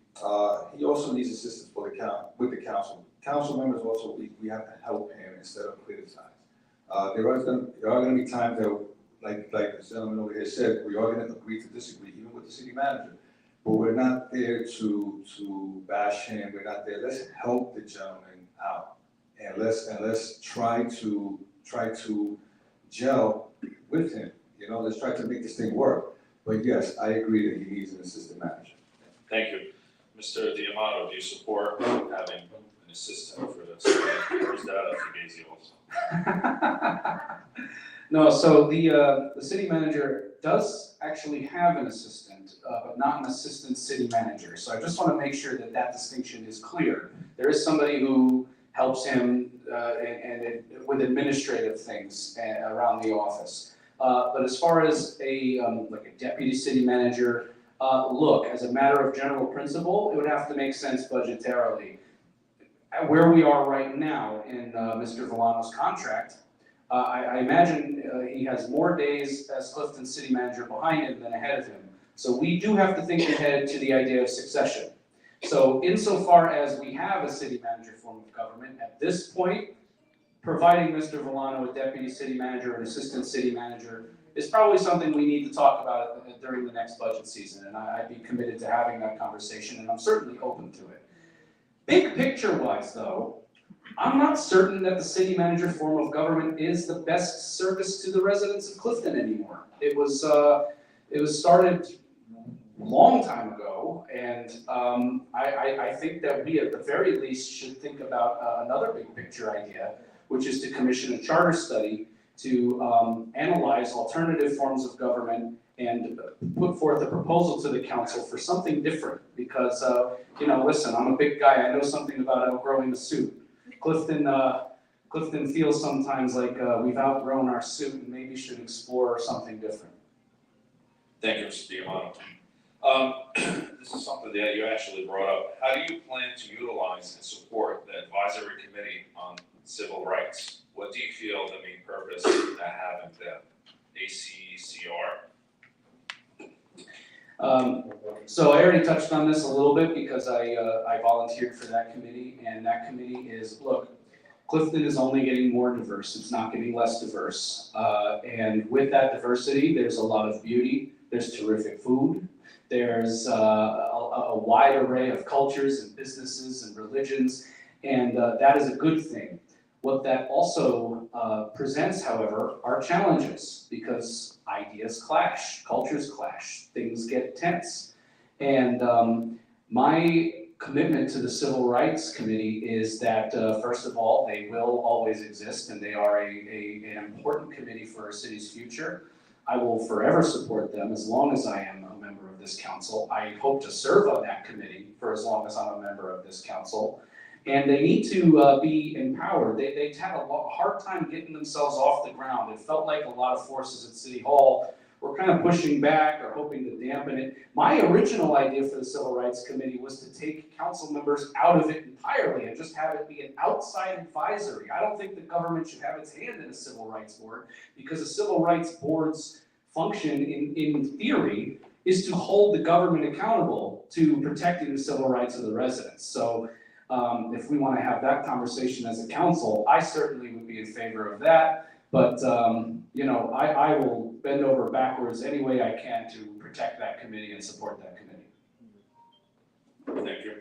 he also needs assistance with the council. Council members also, we have to help him instead of criticize. There are gonna be times that, like the gentleman over here said, we are gonna agree to disagree, even with the city manager. But we're not there to bash him. We're not there. Let's help the gentleman out, and let's try to gel with him. Let's try to make this thing work. But yes, I agree that he needs an assistant manager. Thank you. Mr. D'Amato, do you support having an assistant for the city? Or is that a fugazi also? No, so the city manager does actually have an assistant, but not an assistant city manager. So I just want to make sure that that distinction is clear. There is somebody who helps him with administrative things around the office. But as far as a deputy city manager, look, as a matter of general principle, it would have to make sense budgetarily. Where we are right now in Mr. Villano's contract, I imagine he has more days as Clifton City Manager behind him than ahead of him. So we do have to think ahead to the idea of succession. So insofar as we have a city manager form of government, at this point, providing Mr. Villano a deputy city manager and assistant city manager is probably something we need to talk about during the next budget season. And I'd be committed to having that conversation, and I'm certainly open to it. Big picture wise though, I'm not certain that the city manager form of government is the best service to the residents of Clifton anymore. It was started a long time ago, and I think that we at the very least should think about another big picture idea, which is to commission a charter study to analyze alternative forms of government and put forth a proposal to the council for something different. Because, listen, I'm a big guy, I know something about outgrowing the suit. Clifton feels sometimes like we've outgrown our suit and maybe should explore something different. Thank you, Mr. Diamato. This is something that you actually brought up. How do you plan to utilize and support the advisory committee on civil rights? What do you feel the main purpose of having the ACCR? So I already touched on this a little bit because I volunteered for that committee, and that committee is, look, Clifton is only getting more diverse, it's not getting less diverse. And with that diversity, there's a lot of beauty, there's terrific food, there's a wide array of cultures and businesses and religions, and that is a good thing. What that also presents, however, are challenges, because ideas clash, cultures clash, things get tense. And my commitment to the Civil Rights Committee is that, first of all, they will always exist, and they are an important committee for our city's future. I will forever support them as long as I am a member of this council. I hope to serve on that committee for as long as I'm a member of this council. And they need to be empowered. They've had a hard time getting themselves off the ground. It felt like a lot of forces at City Hall were kind of pushing back or hoping to dampen it. My original idea for the Civil Rights Committee was to take council members out of it entirely and just have it be an outside advisory. I don't think the government should have its hand in a civil rights board, because a civil rights board's function in theory is to hold the government accountable to protecting the civil rights of the residents. So if we want to have that conversation as a council, I certainly would be in favor of that. But, I will bend over backwards any way I can to protect that committee and support that committee. Thank you.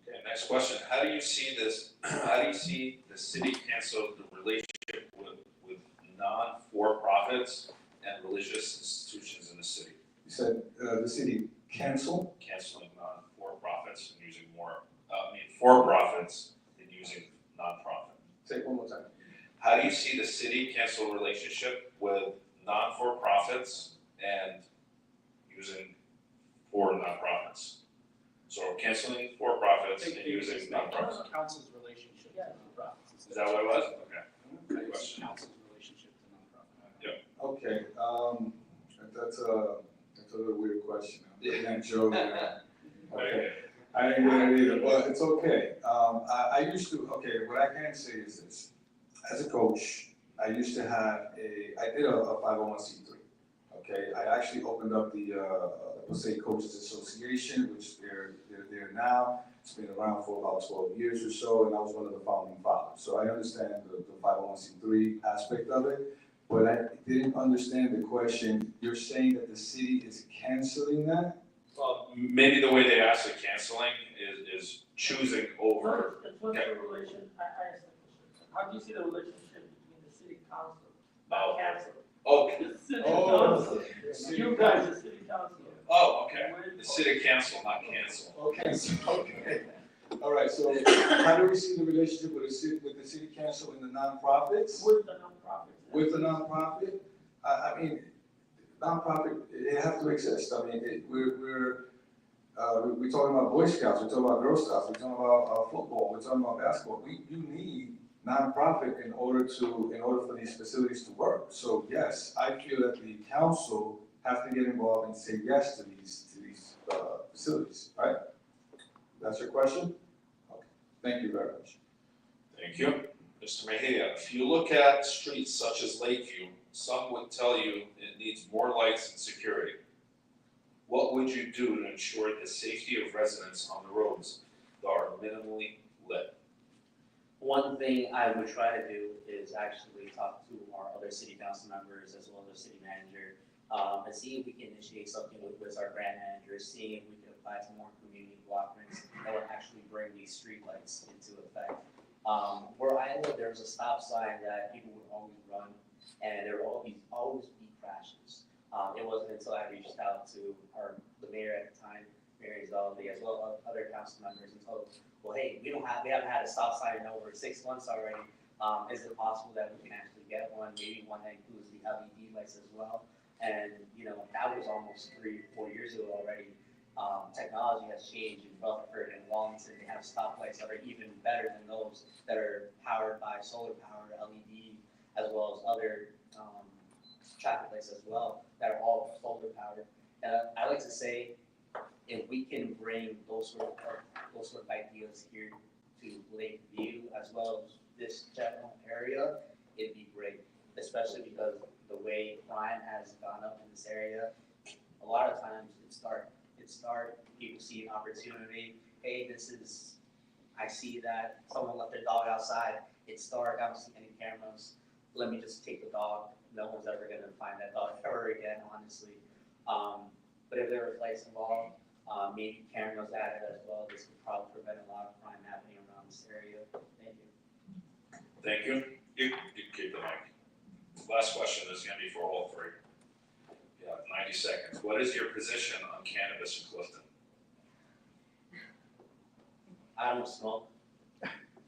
Okay, next question. How do you see this? How do you see the city council, the relationship with non-for-profits and religious institutions in the city? You said the city council? Canceling non-for-profits and using more, for-profits and using non-profit. Say it one more time. How do you see the city council relationship with non-for-profits and using for nonprofits? So canceling for-profits and using nonprofits. Council's relationship to nonprofits. Is that what it was? Okay. Good question. Council's relationship to nonprofits. Okay, that's a little weird question. I'm not joking. Okay, I didn't get it either, but it's okay. I used to, what I can say is this. As a coach, I used to have I did a 501c3, okay? I actually opened up the PACC Coaches Association, which they're there now. It's been around for about 12 years or so, and I was one of the founding fathers. So I understand the 501c3 aspect of it, but I didn't understand the question. You're saying that the city is canceling that? Well, maybe the way they asked it canceling is choosing over. What's the relation, I asked the question, how do you see the relationship between the city council, Oh. council? Okay. The city Oh. council, you guys, the city council. Oh, okay. The city council, not cancel. Okay, okay. All right, so how do we see the relationship with the city council and the nonprofits? With the nonprofits. With the nonprofit? I mean, nonprofit, it have to exist. I mean, we're talking about Boy Scouts, we're talking about Girl Scouts, we're talking about football, we're talking about basketball. You need nonprofit in order for these facilities to work. So yes, I feel that the council have to get involved and say yes to these facilities, right? That's your question? Okay, thank you very much. Thank you. Mr. Mejia, if you look at streets such as Lakeview, some would tell you it needs more lights and security. What would you do to ensure the safety of residents on the roads that are minimally lit? One thing I would try to do is actually talk to our other city council members as well as our city manager, and see if we can initiate something with our grant manager, seeing if we can apply to more community block grants that would actually bring these streetlights into effect. Where I live, there's a stop sign that people would always run, and there would always be crashes. It wasn't until I reached out to the mayor at the time, Mary Zaldi, as well as other council members, and told them, well, hey, we haven't had a stop sign in over 6 months already. Is it possible that we can actually get one, maybe one that includes the LED lights as well? And, that was almost 3 or 4 years ago already. Technology has changed in Rutherford and Wallington. They have stoplights that are even better than those that are powered by solar power, LED, as well as other traffic lights as well that are all solar powered. And I like to say, if we can bring those sort of ideas here to Lakeview as well as this general area, it'd be great. Especially because the way crime has gone up in this area, a lot of times it's dark. People see an opportunity. Hey, I see that someone left their dog outside. It's dark. I don't see any cameras. Let me just take the dog. No one's ever gonna find that dog ever again, honestly. But if there were lights involved, maybe cameras added as well, this could probably prevent a lot of crime happening around this area. Thank you. Thank you. You can keep the mic. Last question is gonna be for all three. You have 90 seconds. What is your position on cannabis in Clifton? I don't smoke.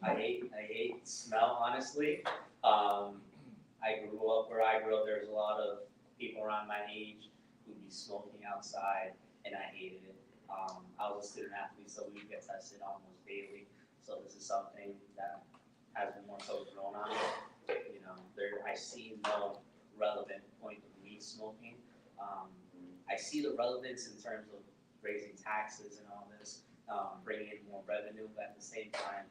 I hate smell, honestly. I grew up where I grew up, there's a lot of people around my age who'd be smoking outside, and I hated it. I was a student athlete, so we get tested almost daily. So this is something that has been more so grown on. I see no relevant point of me smoking. I see the relevance in terms of raising taxes and all this, bringing in more revenue, but at the same time,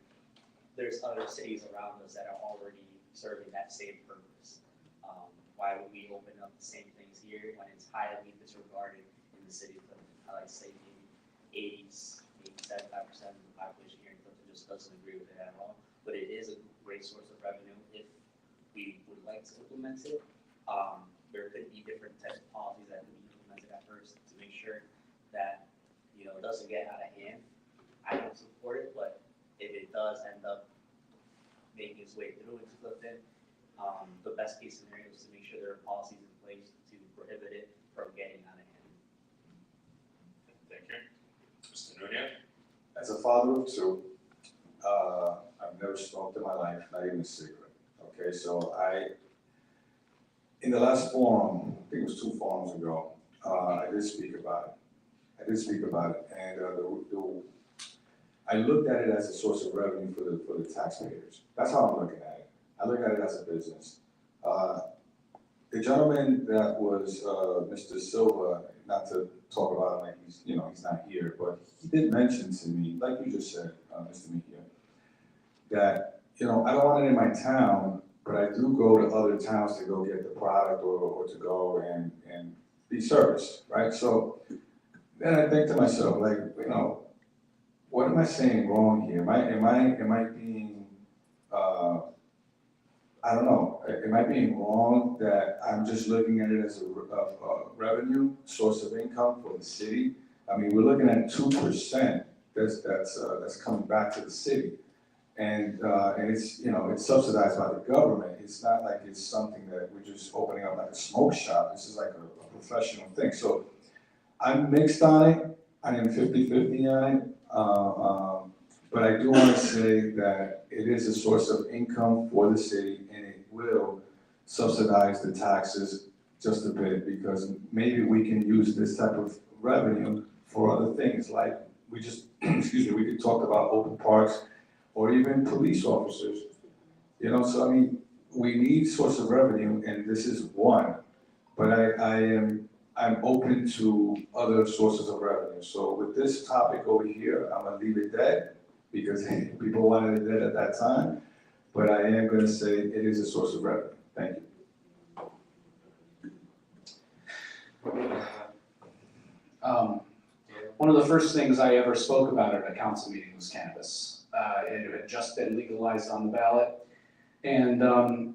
there's other cities around us that are already serving that same purpose. Why would we open up the same things here when it's highly disregarded in the city of Clifton? I like to say maybe 75% of the population here in Clifton just doesn't agree with it at all. But it is a great source of revenue if we would like to implement it. There could be different types of policies that could be implemented at first to make sure that it doesn't get out of hand. I don't support it, but if it does end up making its way through into Clifton, the best case scenario is to make sure there are policies in place to prohibit it from getting out of hand. Thank you. Mr. Nunez? As a father of two, I've never smoked in my life, not even a cigarette. Okay, so in the last forum, I think it was 2 forums ago, I did speak about it. And I looked at it as a source of revenue for the taxpayers. That's how I'm looking at it. I look at it as a business. The gentleman that was Mr. Silva, not to talk about him like he's not here, but he did mention to me, like you just said, Mr. Mejia, that I don't want it in my town, but I do go to other towns to go get the product or to go and be serviced, right? So then I think to myself, like, what am I saying wrong here? Am I being I don't know. Am I being wrong that I'm just looking at it as a revenue source of income for the city? I mean, we're looking at 2% that's coming back to the city, and it's it's subsidized by the government. It's not like it's something that we're just opening up like a smoke shop. This is like a professional thing. So I'm mixed on it. I am 50-50 on it. But I do want to say that it is a source of income for the city, and it will subsidize the taxes just a bit, because maybe we can use this type of revenue for other things, like we could talk about open parks or even police officers. So I mean, we need source of revenue, and this is one. But I I'm open to other sources of revenue. So with this topic over here, I'm gonna leave it dead because people wanted it dead at that time. But I am gonna say it is a source of revenue. Thank you. One of the first things I ever spoke about at a council meeting was cannabis. It had just been legalized on the ballot. And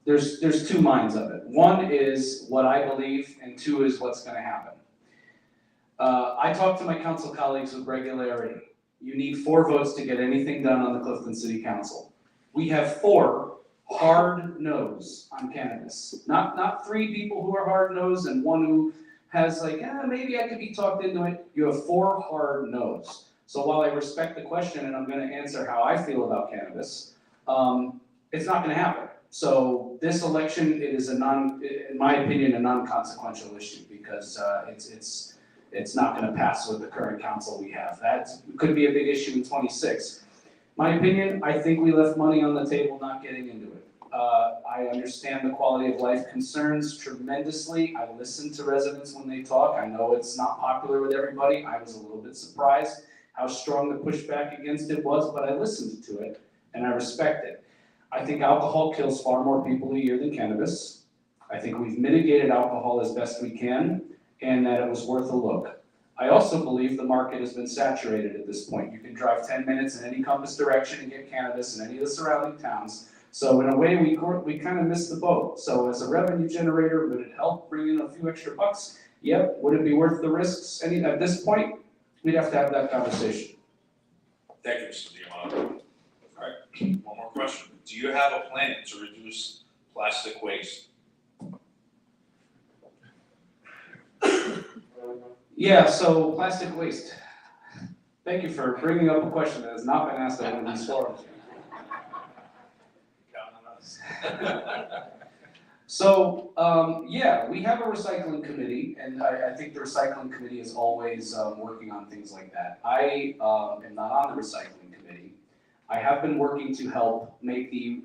there's two minds of it. One is what I believe, and two is what's gonna happen. I talk to my council colleagues with regularity. You need 4 votes to get anything done on the Clifton City Council. We have 4 hard no's on cannabis. Not 3 people who are hard no's and 1 who has like, maybe I could be talked into it. You have 4 hard no's. So while I respect the question and I'm gonna answer how I feel about cannabis, it's not gonna happen. So this election, it is in my opinion, a non-consequential issue because it's not gonna pass with the current council we have. That could be a big issue in 26. My opinion, I think we left money on the table not getting into it. I understand the quality of life concerns tremendously. I listen to residents when they talk. I know it's not popular with everybody. I was a little bit surprised how strong the pushback against it was, but I listened to it and I respect it. I think alcohol kills far more people a year than cannabis. I think we've mitigated alcohol as best we can and that it was worth a look. I also believe the market has been saturated at this point. You can drive 10 minutes in any compass direction and get cannabis in any of the surrounding towns. So in a way, we kind of missed the boat. So as a revenue generator, would it help bring in a few extra bucks? Yep. Would it be worth the risks? At this point, we'd have to have that conversation. Thank you, Mr. Diamato. All right, one more question. Do you have a plan to reduce plastic waste? Yeah, so plastic waste. Thank you for bringing up a question that has not been asked at one of these forums. Count on us. So, yeah, we have a recycling committee, and I think the recycling committee is always working on things like that. I am not on the recycling committee. I have been working to help make the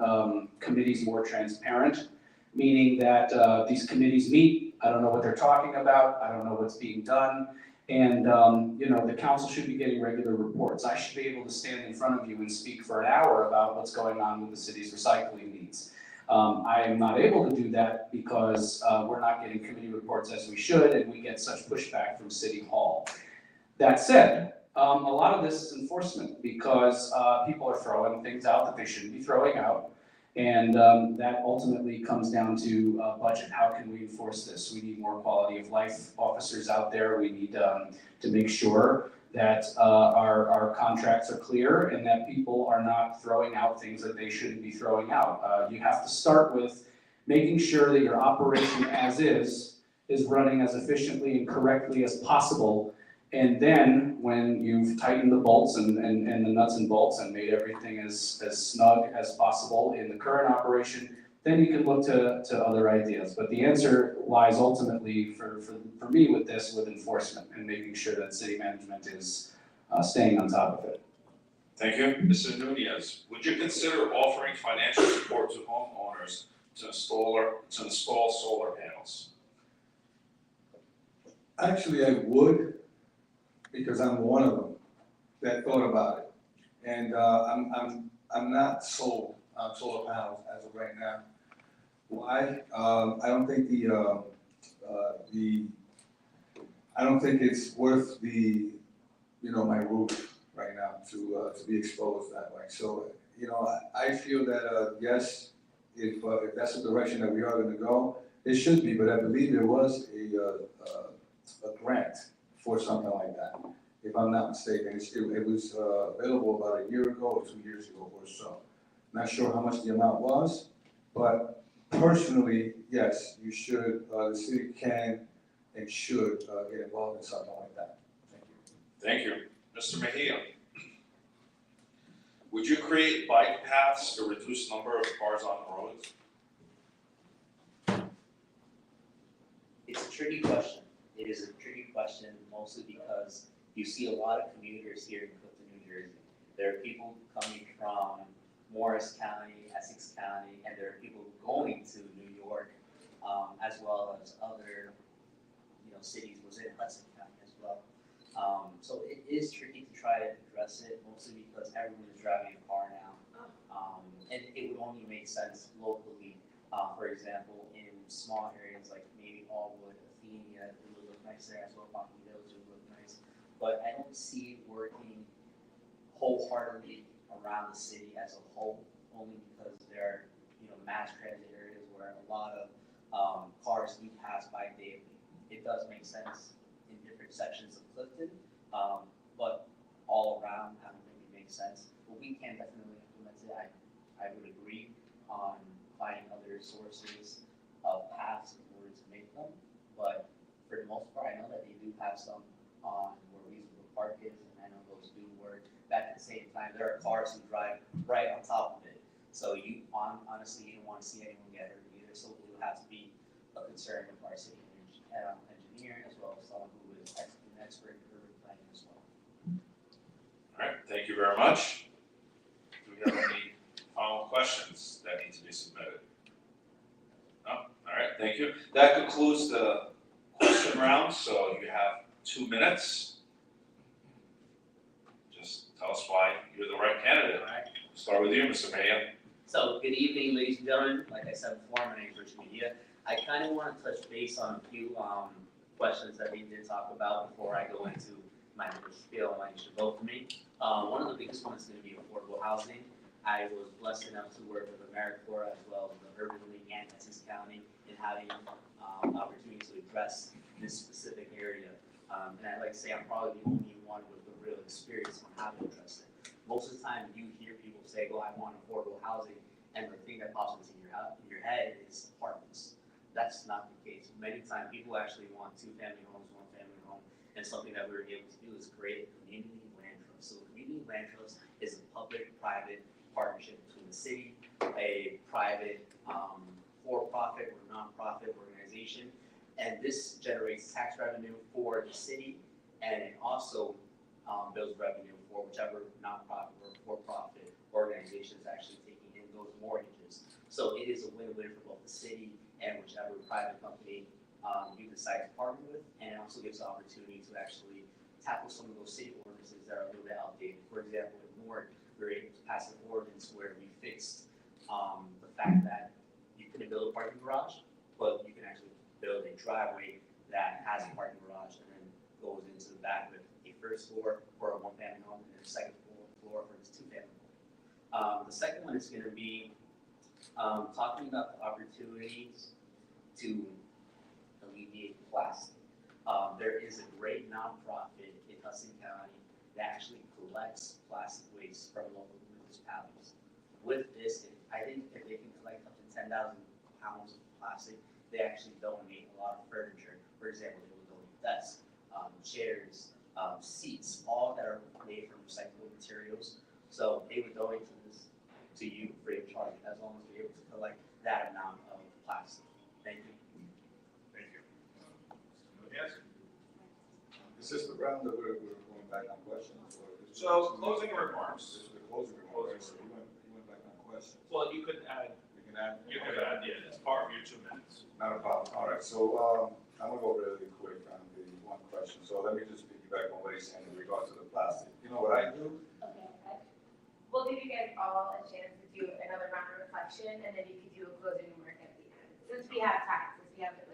committees more transparent, meaning that these committees meet. I don't know what they're talking about. I don't know what's being done. And, the council should be getting regular reports. I should be able to stand in front of you and speak for an hour about what's going on with the city's recycling needs. I am not able to do that because we're not getting committee reports as we should, and we get such pushback from City Hall. That said, a lot of this is enforcement because people are throwing things out that they shouldn't be throwing out. And that ultimately comes down to budget. How can we enforce this? We need more quality of life officers out there. We need to make sure that our contracts are clear and that people are not throwing out things that they shouldn't be throwing out. You have to start with making sure that your operation as is running as efficiently and correctly as possible. And then when you've tightened the bolts and the nuts and bolts and made everything as snug as possible in the current operation, then you can look to other ideas. But the answer lies ultimately for me with enforcement and making sure that city management is staying on top of it. Thank you. Mr. Nunez, would you consider offering financial support to homeowners to install solar panels? Actually, I would, because I'm one of them that thought about it. And I'm not sold on solar panels as of right now. Why? I don't think I don't think it's worth my roof right now to be exposed that way. So, I feel that, yes, if that's the direction that we are gonna go, it should be, but I believe there was a grant for something like that, if I'm not mistaken. It was available about a year ago or 2 years ago or so. Not sure how much the amount was, but personally, yes, you should, the city can and should get involved in something like that. Thank you. Thank you. Mr. Mejia, would you create bike paths to reduce number of cars on the roads? It's a tricky question. It is a tricky question mostly because you see a lot of commuters here in Clifton, New Jersey. There are people coming from Morris County, Essex County, and there are people going to New York, as well as other the cities was in Hudson County as well. So it is tricky to try to address it, mostly because everyone is driving a car now. And it would only make sense locally, for example, in small areas like maybe Allwood, Athenia, it would look nice there as well, Mountain Village would look nice. But I don't see it working wholeheartedly around the city as a whole, only because there are, mass transit areas where a lot of cars do pass by daily. It does make sense in different sections of Clifton, but all around, I don't think it makes sense. But we can definitely implement it. I would agree on finding other sources of paths in order to make them, but for the most part, I know that they do have some on where reasonable park is, and I know those do work. But at the same time, there are cars who drive right on top of it, so honestly, you don't want to see anyone get hurt either, so it would have to be a concern of our city engineer, as well as someone who is an expert in urban planning as well. All right, thank you very much. Do we have any final questions that need to be submitted? No? All right, thank you. That concludes the question round, so you have 2 minutes. Just tell us why you're the right candidate. All right. Start with you, Mr. Mayor. So, good evening, ladies and gentlemen. Like I said before, my name is Rich Media. I kind of want to touch base on a few questions that we did talk about before I go into my spiel, why you should vote for me. One of the biggest ones is going to be affordable housing. I was blessed enough to work with AmeriCorps as well as the Urban League and Essex County in having opportunity to address this specific area. And I'd like to say I'm probably the only one with the real experience on how to address it. Most of the time you hear people say, well, I want affordable housing, and the thing that pops into your head is apartments. That's not the case. Many times people actually want 2-family homes, 1-family home, and something that we were able to do is create a community land trust. So a community land trust is a public-private partnership between the city, a private for-profit or non-profit organization, and this generates tax revenue for the city, and it also builds revenue for whichever non-profit or for-profit organization is actually taking in those mortgages. So it is a win-win for both the city and whichever private company you decide to partner with, and it also gives the opportunity to actually tackle some of those city ordinances that are a little bit outdated. For example, in Newark, we were able to pass an ordinance where we fixed the fact that you couldn't build a parking garage, but you can actually build a driveway that has a parking garage and then goes into the back with a first floor for a 1-family home and then a second floor for a 2-family home. The second one is going to be talking about the opportunities to alleviate plastic. There is a great nonprofit in Hudson County that actually collects plastic waste from local municipalities. With this, I think if they can collect up to 10,000 pounds of plastic, they actually donate a lot of furniture. For example, they will donate desks, chairs, seats, all that are made from recyclable materials. So they would donate to you free of charge, as long as we're able to collect that amount of plastic. Thank you. Thank you. Yes? Is this the round that we're going back on questions? Or is this- So, closing remarks. This is the closing remarks, so you went back on questions. Well, you could add, We can add. yeah, it's part of your 2 minutes. Not a problem. All right, so I'm gonna go really quick on the one question. So let me just piggyback on what he's saying in regards to the plastic. You know what I do? Okay, we'll give you guys all a chance to do another round of reflection, and then you can do a closing remark at the end. Since we have time, since we have it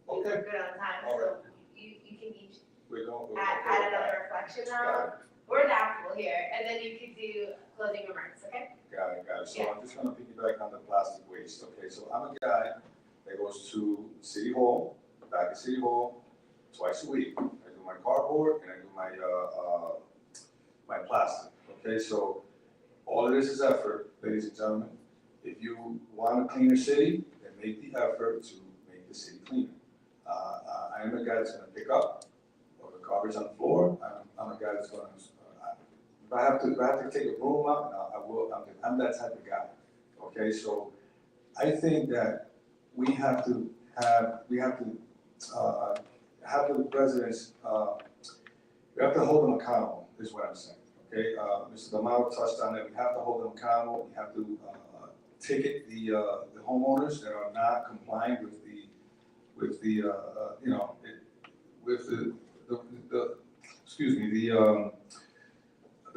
we're good on time, All so you can each We're going. add another reflection round. We're adaptable here, and then you can do closing remarks, okay? Got it. So Yeah. I'm just gonna piggyback on the plastic waste, okay? So I'm a guy that goes to City Hall, back at City Hall, twice a week. I do my cardboard and I do my plastic, okay? So all of this is effort, ladies and gentlemen. If you want a cleaner city, then make the effort to make the city cleaner. I am a guy that's gonna pick up all the garbage on the floor. I'm a guy that's gonna, if I have to take a broom out, I will. I'm that type of guy. Okay, so I think that we have to have the residents. We have to hold them accountable. Is what I'm saying. Okay, Mr. D'Amato touched on it. We have to hold them accountable. We have to ticket the homeowners that are not complying with the with the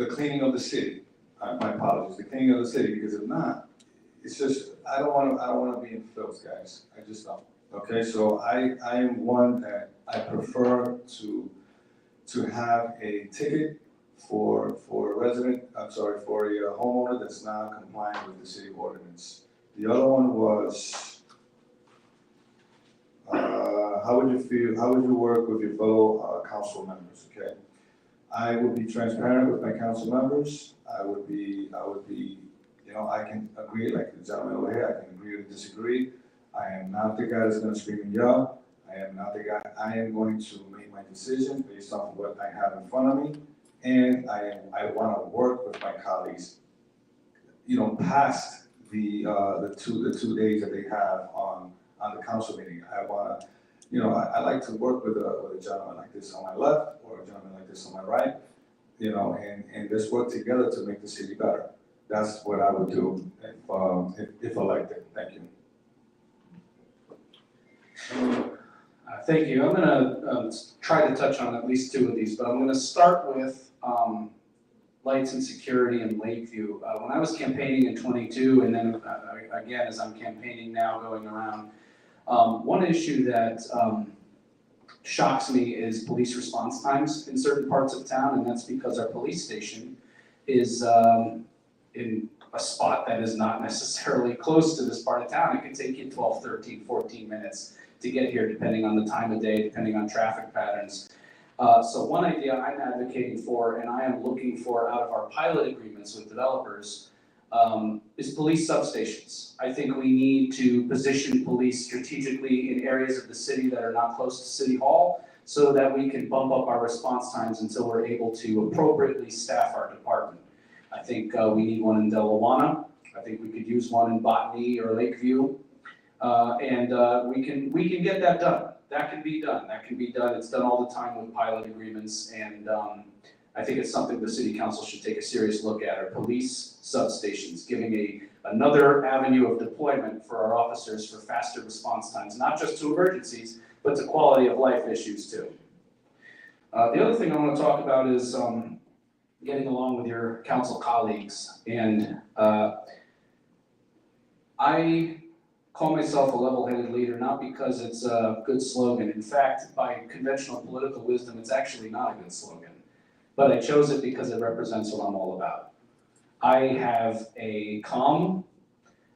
cleaning of the city. My apologies, the cleaning of the city, because if not, it's just, I don't wanna be in filth, guys, I just don't. Okay, so I am one that I prefer to have a ticket for a resident, for a homeowner that's not compliant with the city ordinance. The other one was, how would you work with your fellow council members, okay? I would be transparent with my council members, I would be, I can agree, like the gentleman over here, I can agree or disagree. I am not the guy that's gonna scream and yell, I am not the guy, I am going to make my decision based off of what I have in front of me, and I wanna work with my colleagues, past the 2 days that they have on the council meeting. I wanna, I like to work with a gentleman like this on my left, or a gentleman like this on my right, and let's work together to make the city better. That's what I would do if elected. Thank you. Thank you. I'm gonna try to touch on at least 2 of these, but I'm gonna start with lights and security in Lakeview. When I was campaigning in '22, and then again as I'm campaigning now going around, one issue that shocks me is police response times in certain parts of town, and that's because our police station is in a spot that is not necessarily close to this part of town. It can take you 12, 13, 14 minutes to get here, depending on the time of day, depending on traffic patterns. So one idea I'm advocating for, and I am looking for out of our pilot agreements with developers, is police substations. I think we need to position police strategically in areas of the city that are not close to City Hall, so that we can bump up our response times until we're able to appropriately staff our department. I think we need one in Delawana. I think we could use one in Botany or Lakeview. And we can get that done. That can be done. It's done all the time with pilot agreements, and I think it's something the city council should take a serious look at, are police substations, giving another avenue of deployment for our officers for faster response times, not just to emergencies, but to quality of life issues too. The other thing I want to talk about is getting along with your council colleagues, and I call myself a level-headed leader, not because it's a good slogan. In fact, by conventional political wisdom, it's actually not a good slogan. But I chose it because it represents what I'm all about. I have a calm,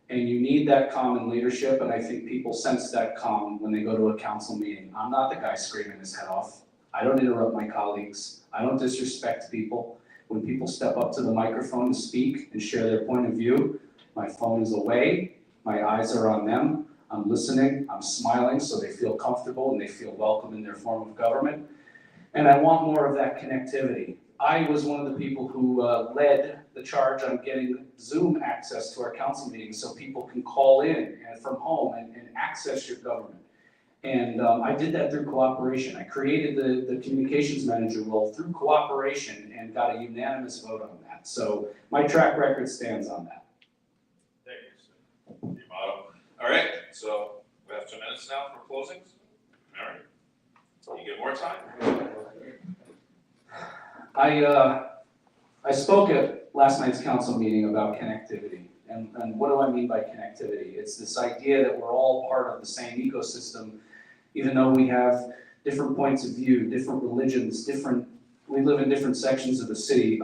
and you need that calm in leadership, and I think people sense that calm when they go to a council meeting. I'm not the guy screaming his head off. I don't interrupt my colleagues. I don't disrespect people. When people step up to the microphone to speak and share their point of view, my phone is away. My eyes are on them, I'm listening, I'm smiling so they feel comfortable and they feel welcome in their form of government. And I want more of that connectivity. I was one of the people who led the charge on getting Zoom access to our council meetings so people can call in and from home and access your government. And I did that through cooperation. I created the communications manager role through cooperation and got a unanimous vote on that. So my track record stands on that. All right, so we have 2 minutes now for closings. All right, you get more time. I spoke at last night's council meeting about connectivity. And what do I mean by connectivity? It's this idea that we're all part of the same ecosystem, even though we have different points of view, different religions, we live in different sections of the city.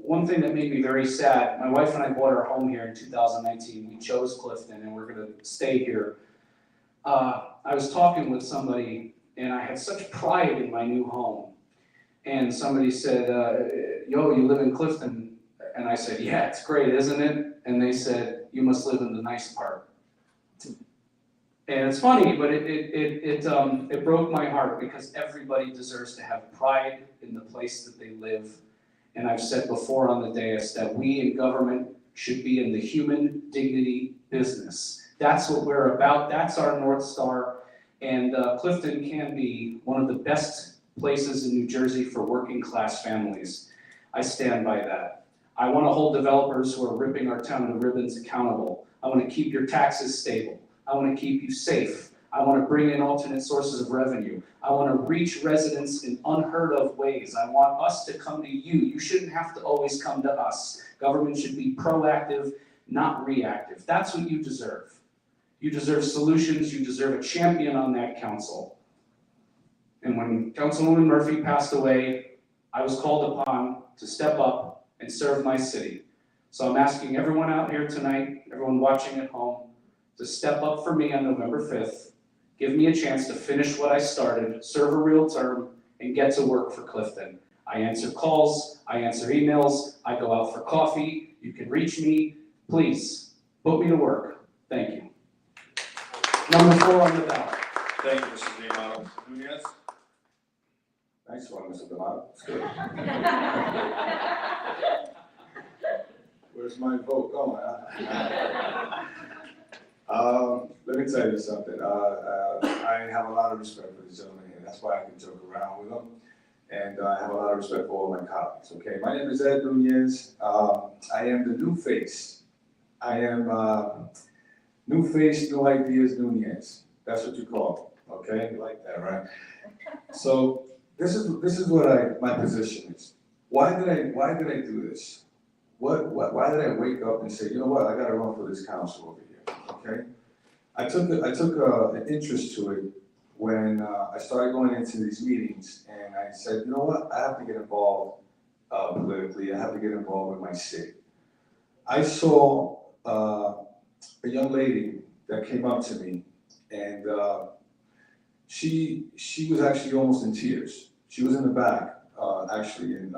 One thing that made me very sad, my wife and I bought our home here in 2019. We chose Clifton and we're gonna stay here. I was talking with somebody and I had such pride in my new home. And somebody said, yo, you live in Clifton? And I said, yeah, it's great, isn't it? And they said, you must live in the nice part. And it's funny, but it broke my heart because everybody deserves to have pride in the place that they live. And I've said before on the dais that we in government should be in the human dignity business. That's what we're about. That's our North Star. And Clifton can be one of the best places in New Jersey for working class families. I stand by that. I want to hold developers who are ripping our town to ribbons accountable. I want to keep your taxes stable. I want to keep you safe. I want to bring in alternate sources of revenue. I want to reach residents in unheard of ways. I want us to come to you. You shouldn't have to always come to us. Government should be proactive, not reactive. That's what you deserve. You deserve solutions. You deserve a champion on that council. And when Councilwoman Murphy passed away, I was called upon to step up and serve my city. So I'm asking everyone out here tonight, everyone watching at home, to step up for me on November 5th. Give me a chance to finish what I started, serve a real term, and get to work for Clifton. I answer calls, I answer emails, I go out for coffee. You can reach me. Please, put me to work. Thank you. Number 4 on the ballot. Thank you, Mr. D'Amato. Nunez? Nice one, Mr. D'Amato. It's good. Where's my vote going, huh? Let me tell you something. I have a lot of respect for this gentleman here. That's why I can joke around with him. And I have a lot of respect for all my colleagues, okay? My name is Ed Nunez. I am the new face. I am new face, new ideas, Nunez. That's what you call me, okay? You like that, right? So this is what my position is. Why did I do this? Why did I wake up and say, you know what, I gotta run for this council over here, okay? I took an interest to it when I started going into these meetings, and I said, you know what, I have to get involved politically, I have to get involved with my city. I saw a young lady that came up to me, and she was actually almost in tears. She was in the back, actually, in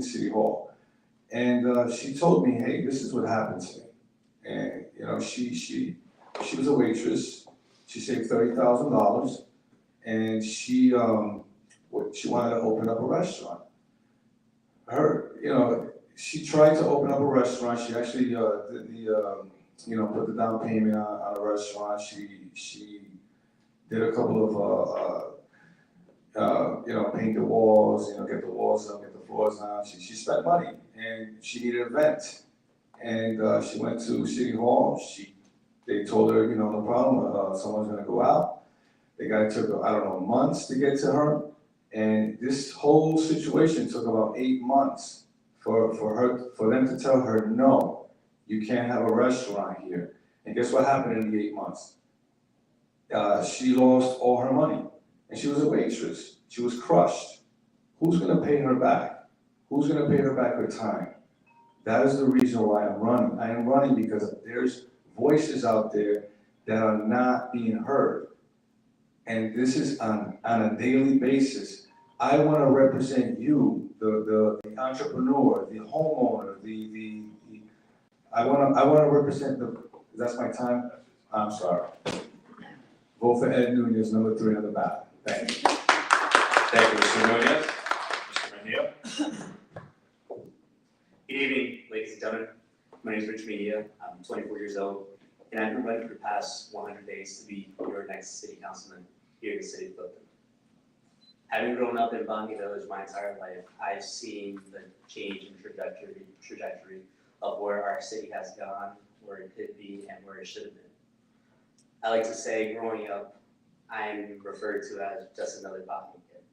City Hall. And she told me, hey, this is what happened to me. And, you know, she was a waitress. She saved $30,000, and she wanted to open up a restaurant. She tried to open up a restaurant. She actually put the down payment on a restaurant. She did a couple of paint the walls, get the walls up, get the floors down. She spent money, and she needed a vent. And she went to City Hall. They told her, no problem, someone's gonna go out. It took, I don't know, months to get to her. And this whole situation took about 8 months for them to tell her, no, you can't have a restaurant here. And guess what happened in the 8 months? She lost all her money. And she was a waitress. She was crushed. Who's gonna pay her back? Who's gonna pay her back her time? That is the reason why I'm running. I am running because there's voices out there that are not being heard. And this is on a daily basis. I want to represent you, the entrepreneur, the homeowner, I want to represent that's my time? I'm sorry. Vote for Ed Nunez, number 3 on the ballot. Thank you. Thank you, Mr. Nunez. Mr. Mejia? Good evening, ladies and gentlemen. My name is Rich Mejia. I'm 24 years old, and I've been running for the past 100 days to be your next city councilman here in the city of Clifton. Having grown up in Bonnie Village my entire life, I've seen the change in trajectory of where our city has gone, where it could be, and where it should have been. I like to say, growing up, I'm referred to as just another Bonnie kid,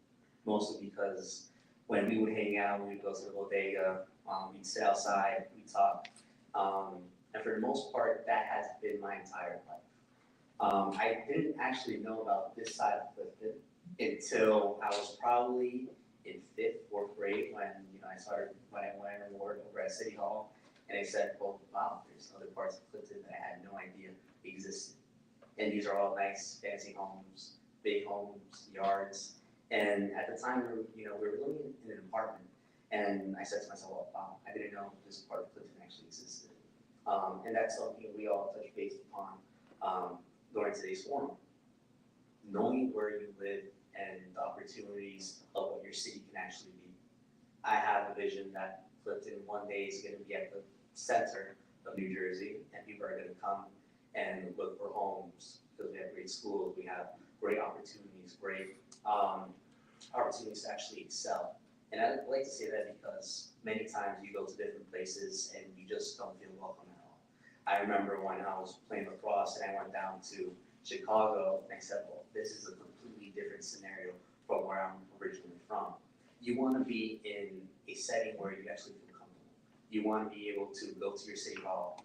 mostly because when we would hang out, we would go to the bodega, we'd sit outside, we'd talk, and for the most part, that has been my entire life. I didn't actually know about this side of Clifton until I was probably in 5th, 4th grade when I went an award over at City Hall, and they said, well, wow, there's other parts of Clifton that I had no idea existed. And these are all nice, fancy homes, big homes, yards. And at the time, we were living in an apartment. And I said to myself, well, wow, I didn't know this part of Clifton actually existed. And that's something we all touch base upon during today's forum. Knowing where you live and the opportunities of what your city can actually be. I have a vision that Clifton one day is going to be at the center of New Jersey, and people are going to come and look for homes because we have great schools, we have great opportunities, great opportunities to actually excel. And I like to say that because many times you go to different places and you just don't feel welcome at all. I remember when I was playing lacrosse and I went down to Chicago, except this is a completely different scenario from where I'm originally from. You want to be in a setting where you actually feel comfortable. You want to be able to go to your city hall,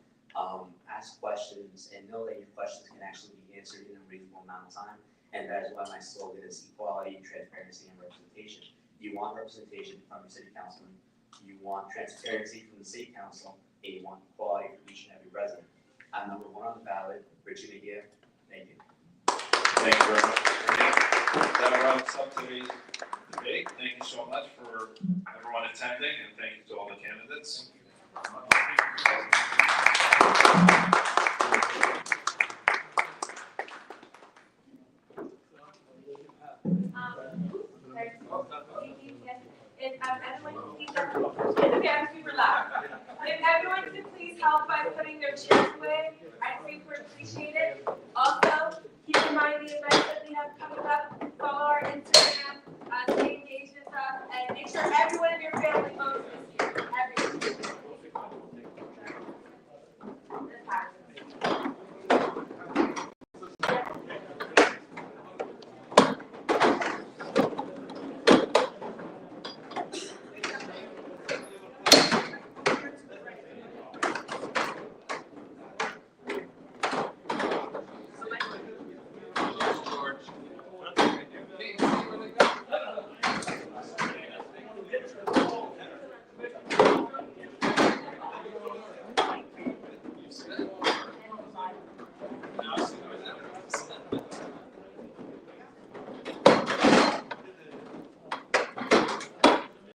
ask questions, and know that your questions can actually be answered in a reasonable amount of time. And that is why my slogan is equality, transparency, and representation. You want representation from your city councilman, you want transparency from the city council, and you want equality from each and every resident. I'm number 1 on the ballot, Richard Aguirre. Thank you. Thank you very much. That wraps up today's debate. Thank you so much for everyone attending, and thank you to all the candidates. If everyone could please, it's okay, I'm super loud. If everyone could please help by putting their chairs